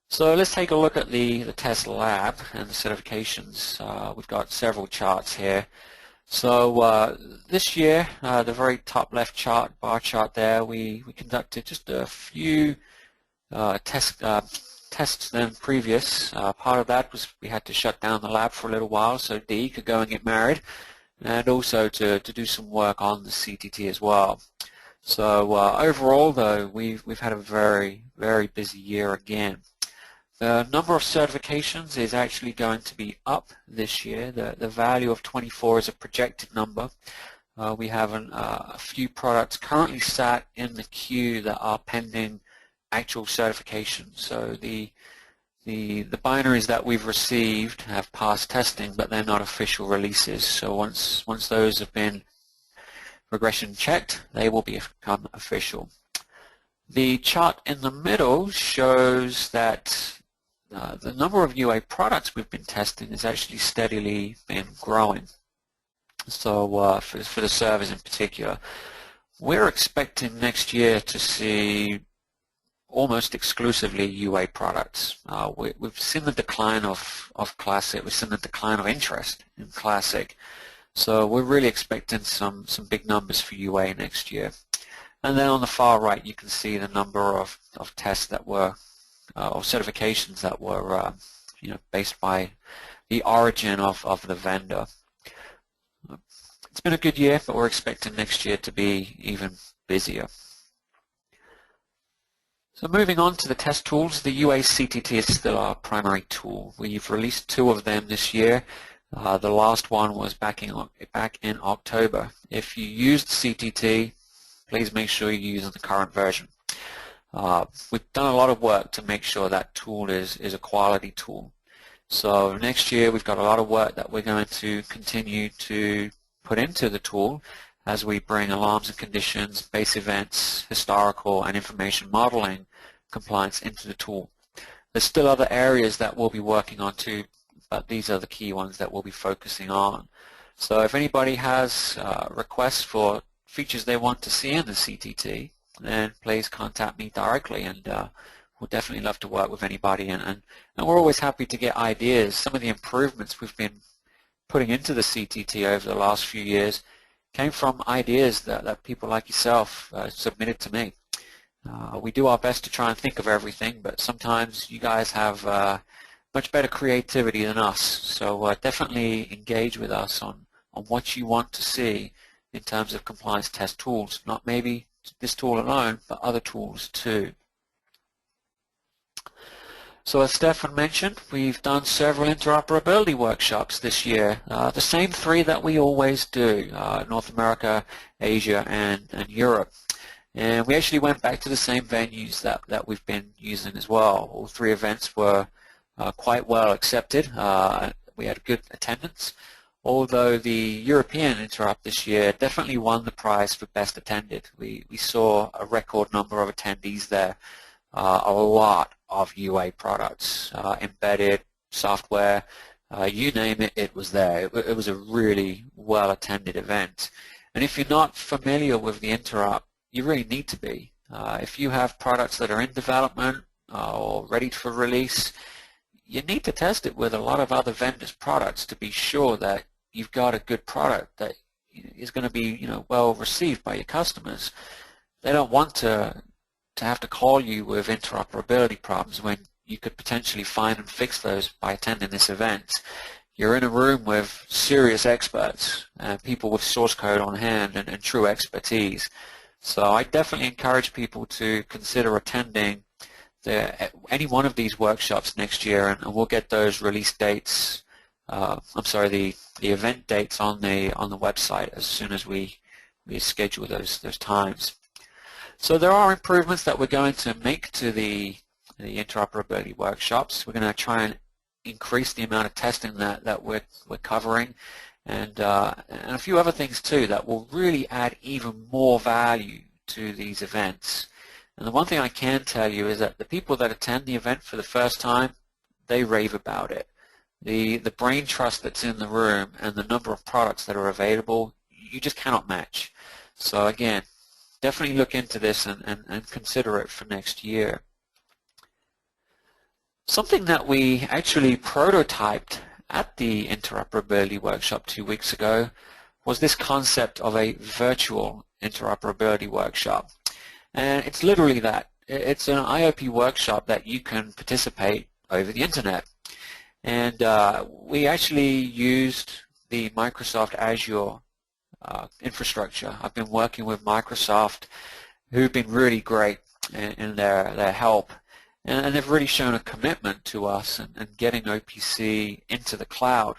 So let's take a look at the test lab and the certifications. We've got several charts here. So this year, the very top left chart, bar chart there, we conducted just a few tests than previous. Part of that was we had to shut down the lab for a little while so Dee could go and get married, and also to do some work on the CTT as well. So overall, though, we've had a very, very busy year again. The number of certifications is actually going to be up this year. The value of 24 is a projected number. We have a few products currently sat in the queue that are pending actual certification. So the binaries that we've received have passed testing, but they're not official releases. So once those have been regression checked, they will become official. The chart in the middle shows that the number of UA products we've been testing has actually steadily been growing. So for the servers in particular, we're expecting next year to see almost exclusively UA products. We've seen the decline of Classic. We've seen the decline of interest in Classic. So we're really expecting some big numbers for UA next year. And then on the far right, you can see the number of tests that were, or certifications that were, based by the origin of the vendor. It's been a good year, but we're expecting next year to be even busier. So moving on to the test tools, the UA CTT is still our primary tool. We've released 2 of them this year. The last one was back in October. If you used CTT, please make sure you're using the current version. We've done a lot of work to make sure that tool is a quality tool. So next year we've got a lot of work that we're going to continue to put into the tool as we bring alarms and conditions, base events, historical, and information modeling compliance into the tool. There's still other areas that we'll be working on too, but these are the key ones that we'll be focusing on. So if anybody has requests for features they want to see in the CTT, then please contact me directly, and we'll definitely love to work with anybody. And we're always happy to get ideas. Some of the improvements we've been putting into the CTT over the last few years came from ideas that people like yourself submitted to me. We do our best to try and think of everything, but sometimes you guys have much better creativity than us. So definitely engage with us on what you want to see in terms of compliance test tools, not maybe this tool alone, but other tools too. So as Stefan mentioned, we've done several interoperability workshops this year, the same 3 that we always do, North America, Asia, and Europe. And we actually went back to the same venues that we've been using as well. All 3 events were quite well accepted. We had good attendance, although the European Interop this year definitely won the prize for best attended. We saw a record number of attendees there, a lot of UA products, embedded software, you name it, it was there. It was a really well-attended event. And if you're not familiar with the Interop, you really need to be. If you have products that are in development or ready for release, you need to test it with a lot of other vendors' products to be sure that you've got a good product that is going to be, well received by your customers. They don't want to have to call you with interoperability problems when you could potentially find and fix those by attending this event. You're in a room with serious experts, people with source code on hand and true expertise. So I definitely encourage people to consider attending any one of these workshops next year, and we'll get those release dates, the event dates on the website as soon as we schedule those times. So there are improvements that we're going to make to the interoperability workshops. We're going to try and increase the amount of testing that we're covering, and a few other things too that will really add even more value to these events. And the one thing I can tell you is that the people that attend the event for the first time, they rave about it. The brain trust that's in the room and the number of products that are available, you just cannot match. So again, definitely look into this and consider it for next year. Something that we actually prototyped at the interoperability workshop 2 weeks ago was this concept of a virtual interoperability workshop. And it's literally that. It's an IOP workshop that you can participate over the internet. And we actually used the Microsoft Azure infrastructure. I've been working with Microsoft, who've been really great in their help. And they've really shown a commitment to us and getting OPC into the cloud.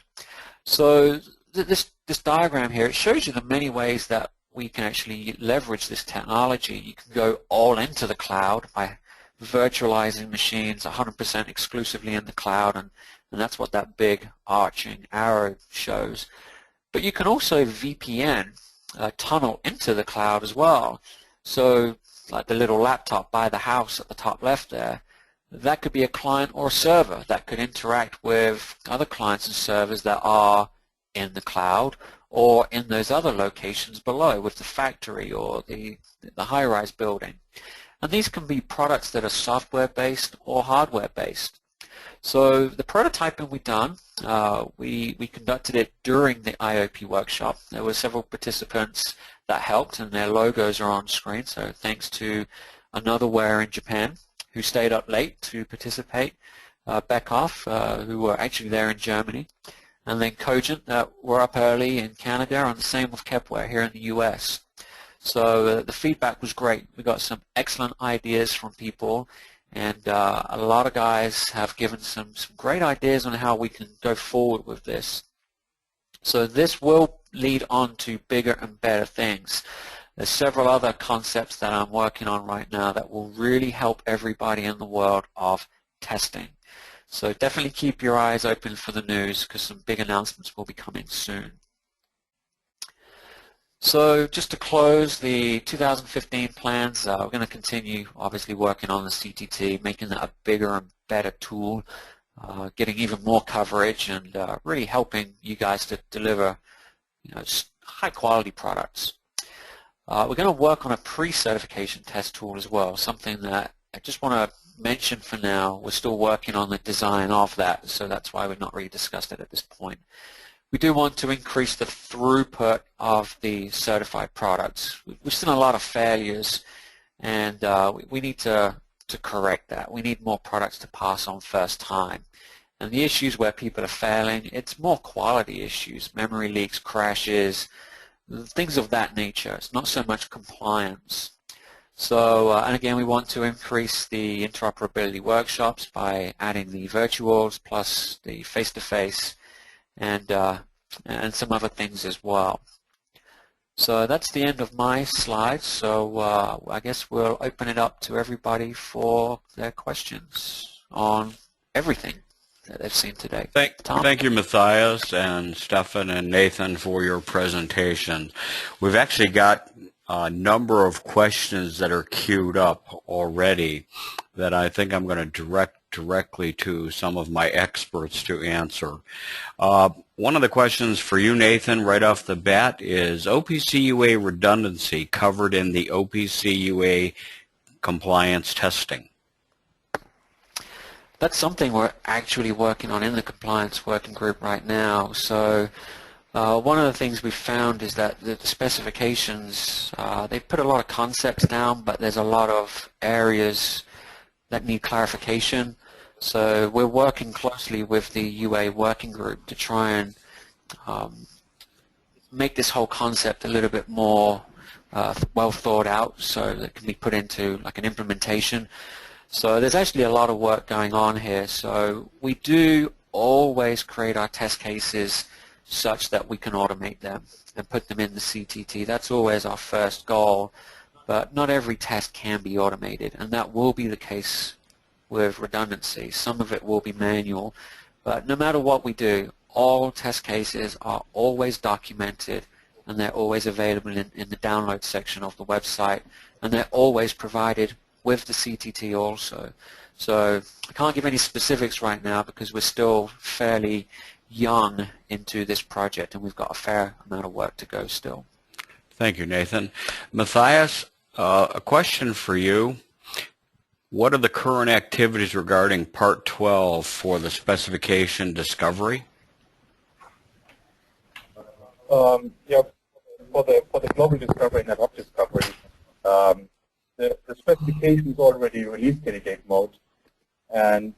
So this diagram here, it shows you the many ways that we can actually leverage this technology. You can go all into the cloud by virtualizing machines 100% exclusively in the cloud, and that's what that big arching arrow shows. But you can also VPN tunnel into the cloud as well. So like the little laptop by the house at the top left there, that could be a client or a server that could interact with other clients and servers that are in the cloud or in those other locations below with the factory or the high-rise building. And these can be products that are software-based or hardware-based. So the prototyping we've done, we conducted it during the IOP workshop. There were several participants that helped, and their logos are on screen. So thanks to Anotherware in Japan, who stayed up late to participate, Beckhoff, who were actually there in Germany, and then Cogent that were up early in Canada, and the same with Kepware here in the US. So the feedback was great. We got some excellent ideas from people, and a lot of guys have given some great ideas on how we can go forward with this. So this will lead on to bigger and better things. There's several other concepts that I'm working on right now that will really help everybody in the world of testing. So definitely keep your eyes open for the news, because some big announcements will be coming soon. So just to close the 2015 plans, we're going to continue obviously working on the CTT, making that a bigger and better tool, getting even more coverage, and really helping you guys to deliver high quality products. We're going to work on a pre-certification test tool as well, something that I just want to mention for now. We're still working on the design of that, so that's why we've not really discussed it at this point. We do want to increase the throughput of the certified products. We've seen a lot of failures, and we need to correct that. We need more products to pass on first time. And the issues where people are failing, it's more quality issues, memory leaks, crashes, things of that nature. It's not so much compliance. So, and again, we want to increase the interoperability workshops by adding the virtuals plus the face-to-face, and some other things as well. So that's the end of my slides. So I guess we'll open it up to everybody for their questions on everything that they've seen today. Thank you, Matthias and Stefan and Nathan, for your presentation. We've actually got a number of questions that are queued up already that I think I'm going to direct directly to some of my experts to answer. One of the questions for you, Nathan, right off the bat is OPC UA redundancy covered in the OPC UA compliance testing? That's something we're actually working on in the compliance working group right now. So one of the things we've found is that the specifications, they put a lot of concepts down, but there's a lot of areas that need clarification. So we're working closely with the UA working group to try and make this whole concept a little bit more well thought out, so that it can be put into like an implementation. So there's actually a lot of work going on here. So we do always create our test cases such that we can automate them and put them in the CTT. That's always our first goal, but not every test can be automated, and that will be the case with redundancy. Some of it will be manual, but no matter what we do, all test cases are always documented, and they're always available in the download section of the website, and they're always provided with the CTT also. So I can't give any specifics right now because we're still fairly young into this project, and we've got a fair amount of work to go still. Thank you, Nathan. Matthias, a question for you. What are the current activities regarding Part 12 for the specification discovery? Yeah, for the global discovery and ad hoc discovery, the specification is already release candidate mode, and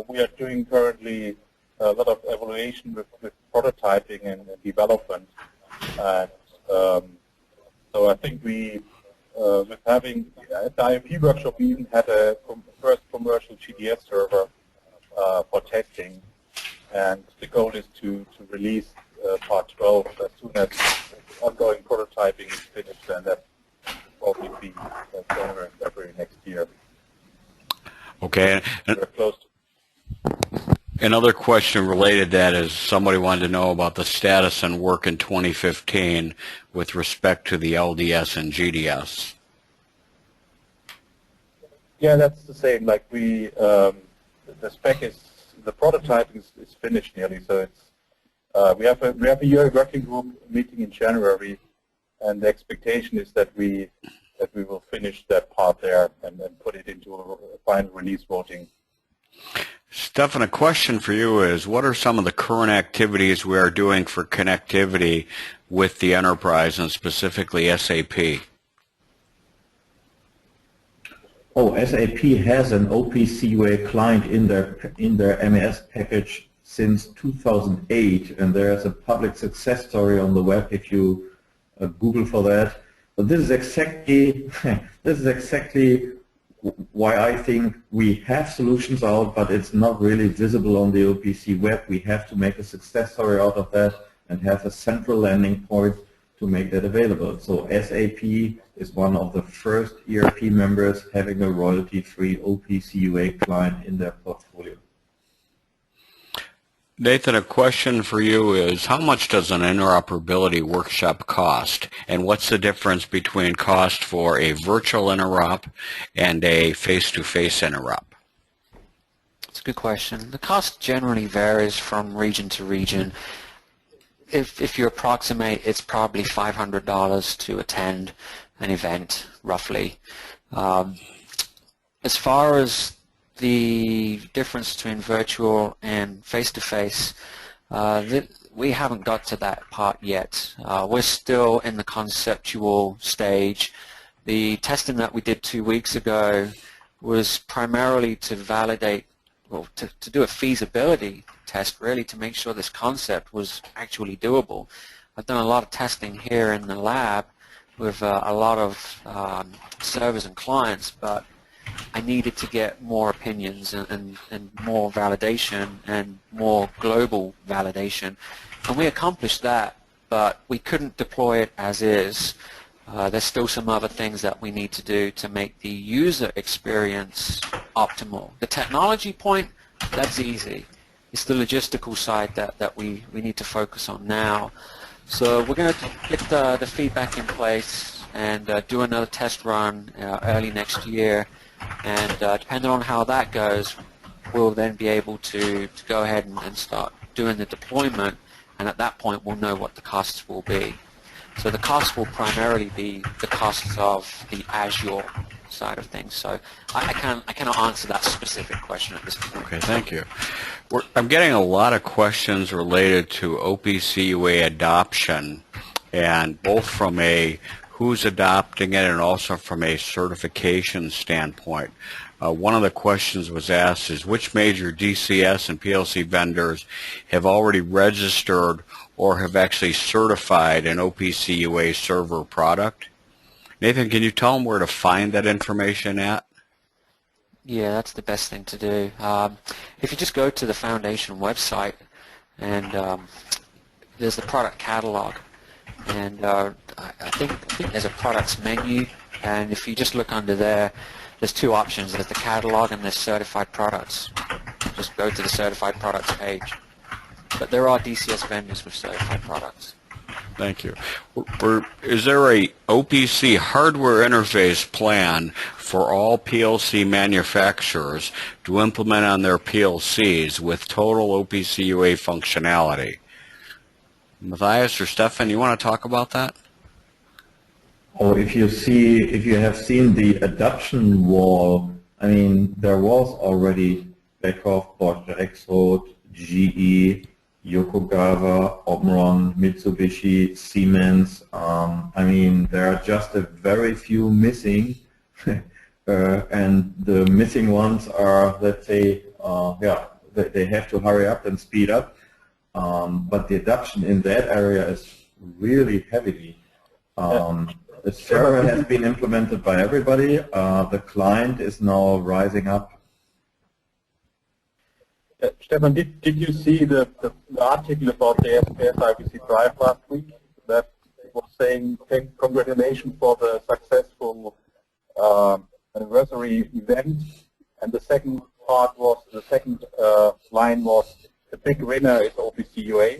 we are doing currently a lot of evaluation with prototyping and development. And so I think we, with having at the IOP workshop, we even had a first commercial GDS server for testing, and the goal is to release Part 12 as soon as ongoing prototyping is finished, and that will probably be January and February next year. Okay. We're close to. Another question related to that is somebody wanted to know about the status and work in 2015 with respect to the LDS and GDS. Yeah, that's the same. Like we, the spec is, the prototyping is finished nearly. So it's we have a UA working group meeting in January, and the expectation is that we that we will finish that part there and then put it into a final release voting. Stefan, a question for you is, what are some of the current activities we are doing for connectivity with the enterprise and specifically SAP? Oh, SAP has an OPC UA client in their MES package since 2008, and there is a public success story on the web if you Google for that. But this is exactly why I think we have solutions out, but it's not really visible on the OPC web. We have to make a success story out of that and have a central landing point to make that available. So SAP is one of the first ERP members having a royalty-free OPC UA client in their portfolio. Nathan, a question for you is, how much does an interoperability workshop cost? And what's the difference between cost for a virtual interop and a face-to-face interop? It's a good question. The cost generally varies from region to region. If you approximate, it's probably $500 to attend an event, roughly. As far as the difference between virtual and face-to-face, we haven't got to that part yet. We're still in the conceptual stage. The testing that we did 2 weeks ago was primarily to validate, well, to do a feasibility test, really, to make sure this concept was actually doable. I've done a lot of testing here in the lab with a lot of servers and clients, but I needed to get more opinions and more validation and more global validation. And we accomplished that, but we couldn't deploy it as is. There's still some other things that we need to do to make the user experience optimal. The technology point, that's easy. It's the logistical side that we need to focus on now. So we're going to get the feedback in place and do another test run early next year. And depending on how that goes, we'll then be able to go ahead and start doing the deployment, and at that point we'll know what the costs will be. So the costs will primarily be the costs of the Azure side of things. So I cannot answer that specific question at this point. Okay, thank you. I'm getting a lot of questions related to OPC UA adoption, and both from a who's adopting it and also from a certification standpoint. One of the questions was asked is, which major DCS and PLC vendors have already registered or have actually certified an OPC UA server product? Nathan, can you tell them where to find that information at? Yeah, that's the best thing to do. If you just go to the Foundation website, and there's the product catalog, and I think there's a products menu, and if you just look under there, there's two options. There's the catalog and there's certified products. Just go to the certified products page. But there are DCS vendors with certified products. Thank you. Is there a OPC hardware interface plan for all PLC manufacturers to implement on their PLCs with total OPC UA functionality? Matthias or Stefan, you want to talk about that? Or if you have seen the adoption wall, I mean, there was already Beckhoff, Bosch, Rexroth, GE, Yokogawa, Omron, Mitsubishi, Siemens. I mean, there are just a very few missing, and the missing ones are, let's say, they have to hurry up and speed up. But the adoption in that area is really heavy. The server has been implemented by everybody. The client is now rising up. Stefan, did you see the article about the SPS IPC Drive last week that was saying, congratulations for the successful anniversary event? And the second part was, the second line was, the big winner is OPC UA.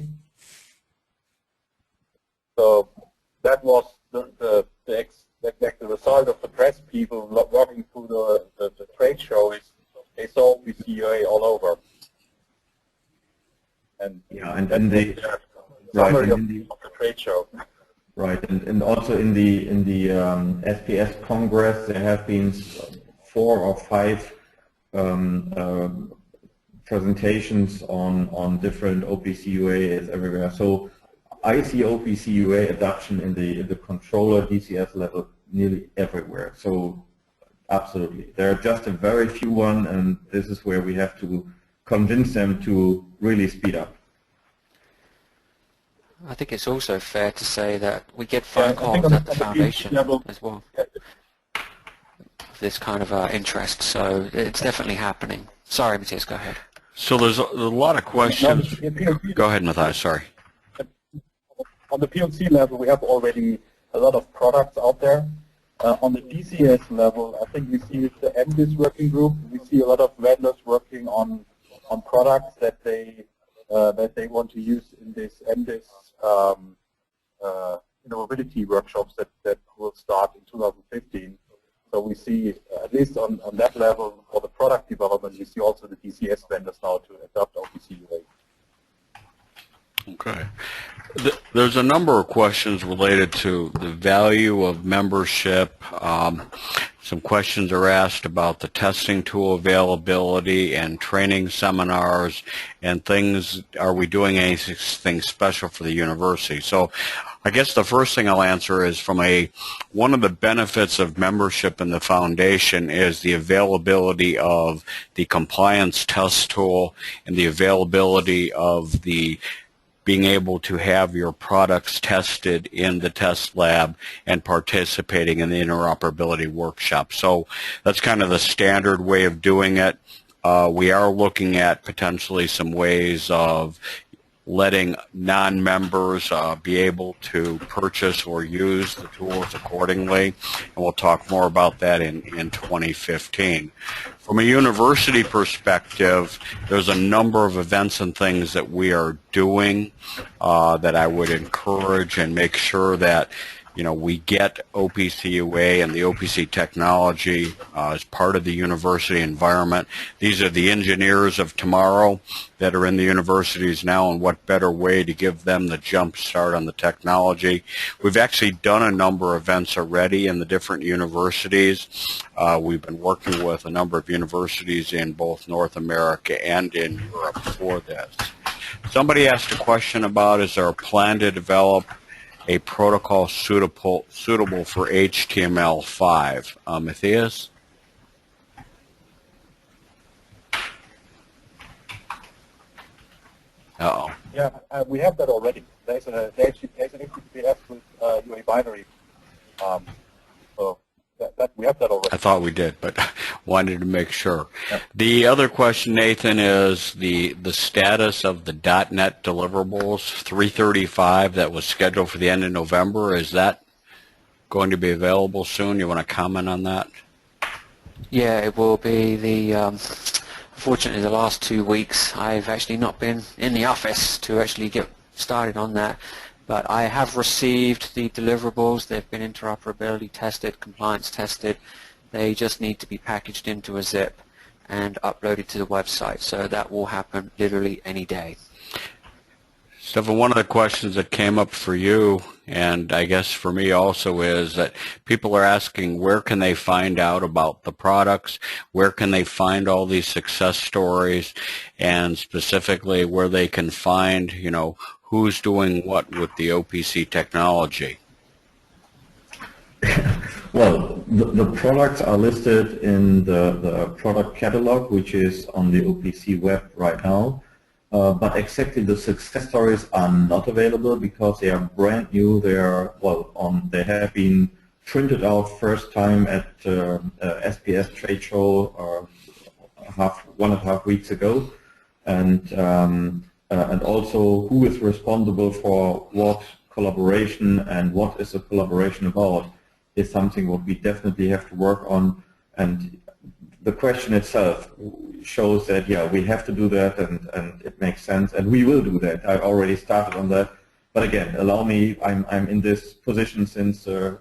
So that was the result of the press people walking through the trade show. Is they saw OPC UA all over. And yeah, and the summary of the trade show. Right, and also in the SPS Congress, there have been 4 or 5 presentations on different OPC UA everywhere. So I see OPC UA adoption in the controller DCS level nearly everywhere. So absolutely, there are just a very few one, and this is where we have to convince them to really speed up. I think it's also fair to say that we get phone calls at the foundation as well. This kind of interest, so it's definitely happening. Sorry, Matthias, go ahead. So there's a lot of questions. Go ahead, Matthias, sorry. On the PLC level, we have already a lot of products out there. On the DCS level, I think we see the MDIS working group. We see a lot of vendors working on products that they want to use in this MDIS mobility workshops that will start in 2015. So we see, at least on that level, for the product development, we see also the DCS vendors now to adopt OPC UA. Okay. There's a number of questions related to the value of membership. Some questions are asked about the testing tool availability and training seminars and things. Are we doing anything special for the university? So I guess the first thing I'll answer is one of the benefits of membership in the foundation is the availability of the compliance test tool and the availability of the being able to have your products tested in the test lab and participating in the interoperability workshop. So that's kind of the standard way of doing it. We are looking at potentially some ways of letting non-members be able to purchase or use the tools accordingly, and we'll talk more about that in 2015. From a university perspective, there's a number of events and things that we are doing that I would encourage and make sure that we get OPC UA and the OPC technology as part of the university environment. These are the engineers of tomorrow that are in the universities now, and what better way to give them the jump start on the technology. We've actually done a number of events already in the different universities. We've been working with a number of universities in both North America and in Europe for this. Somebody asked a question about, is there a plan to develop a protocol suitable for HTML5. Matthias? Uh-oh. Yeah, we have that already. There's an HTTPS with UA binary. So we have that already. I thought we did, but wanted to make sure. Yep. The other question, Nathan, is the status of the .NET deliverables 335 that was scheduled for the end of November. Is that going to be available soon? You want to comment on that? Yeah, it will be. Unfortunately, the last 2 weeks, I've actually not been in the office to actually get started on that. But I have received the deliverables. They've been interoperability tested, compliance tested. They just need to be packaged into a zip and uploaded to the website. So that will happen literally any day. Stefan, one of the questions that came up for you, and I guess for me also, is that people are asking where can they find out about the products, where can they find all these success stories, and specifically where they can find, who's doing what with the OPC technology. Well, the products are listed in the product catalog, which is on the OPC web right now. But exactly the success stories are not available because they are brand new. They have been printed out first time at SPS trade show 1.5 weeks ago, and also who is responsible for what collaboration and what is the collaboration about is something what we definitely have to work on. And the question itself shows that, yeah, we have to do that, and it makes sense, and we will do that. I already started on that. But again, allow me, I'm in this position since a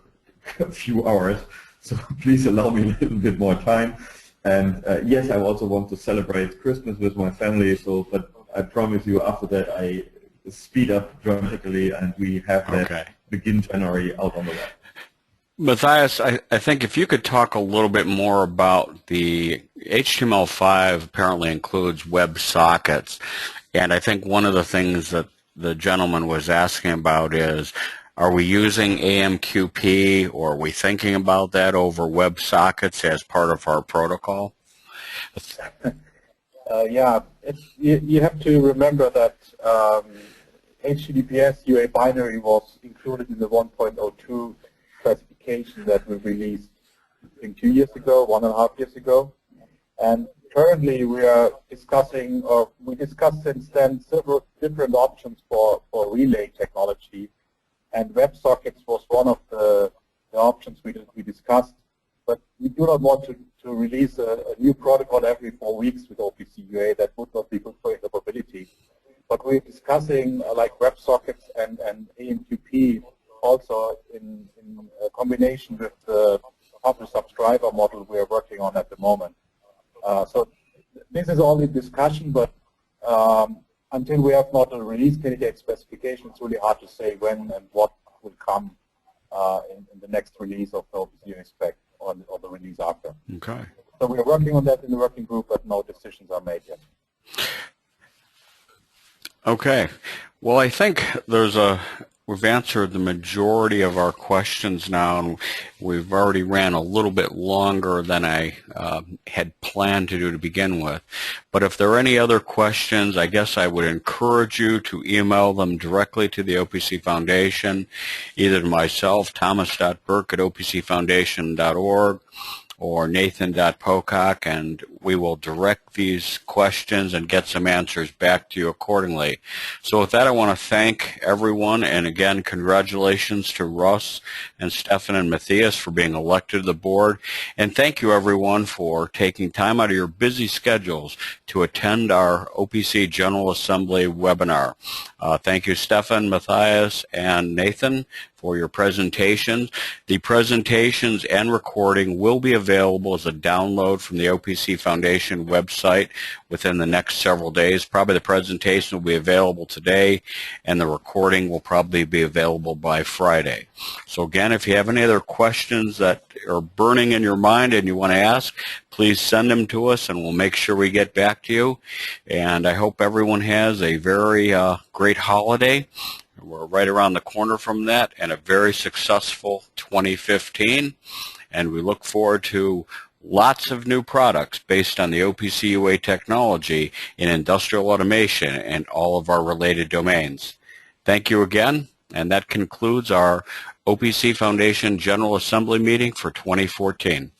few hours, so please allow me a little bit more time. And yes, I also want to celebrate Christmas with my family, but I promise you after that I speed up dramatically, and we have that begin January out on the web. Matthias, I think if you could talk a little bit more about the HTML5 apparently includes WebSockets, and I think one of the things that the gentleman was asking about is, are we using AMQP, or are we thinking about that over WebSockets as part of our protocol? Yeah, you have to remember that HTTPS UA binary was included in the 1.02 specification that we released, I think 2 years ago, 1.5 years ago. And currently we are discussing, or we discussed since then, several different options for relay technology. And WebSockets was one of the options we discussed. But we do not want to release a new protocol every 4 weeks with OPC UA. That would not be good for interoperability. But we're discussing like WebSockets and AMQP also in combination with the publish-subscriber model we are working on at the moment. So this is all in discussion, but until we have not a release candidate specification, it's really hard to say when and what will come in the next release of the OPC UA spec or the release after. Okay. So we are working on that in the working group, but no decisions are made yet. Okay. Well, I think we've answered the majority of our questions now, and we've already ran a little bit longer than I had planned to do to begin with. But if there are any other questions, I guess I would encourage you to email them directly to the OPC Foundation, either to myself, thomas.burke@opcfoundation.org, or nathan.pocock, and we will direct these questions and get some answers back to you accordingly. So with that, I want to thank everyone, and again, congratulations to Russ and Stefan and Matthias for being elected to the board, and thank you everyone for taking time out of your busy schedules to attend our OPC General Assembly webinar. Thank you, Stefan, Matthias, and Nathan, for your presentations. The presentations and recording will be available as a download from the OPC Foundation website within the next several days. Probably the presentation will be available today, and the recording will probably be available by Friday. So again, if you have any other questions that are burning in your mind and you want to ask, please send them to us and we'll make sure we get back to you. And I hope everyone has a very great holiday. We're right around the corner from that, and a very successful 2015. And we look forward to lots of new products based on the OPC UA technology in industrial automation and all of our related domains. Thank you again, and that concludes our OPC Foundation General Assembly meeting for 2014.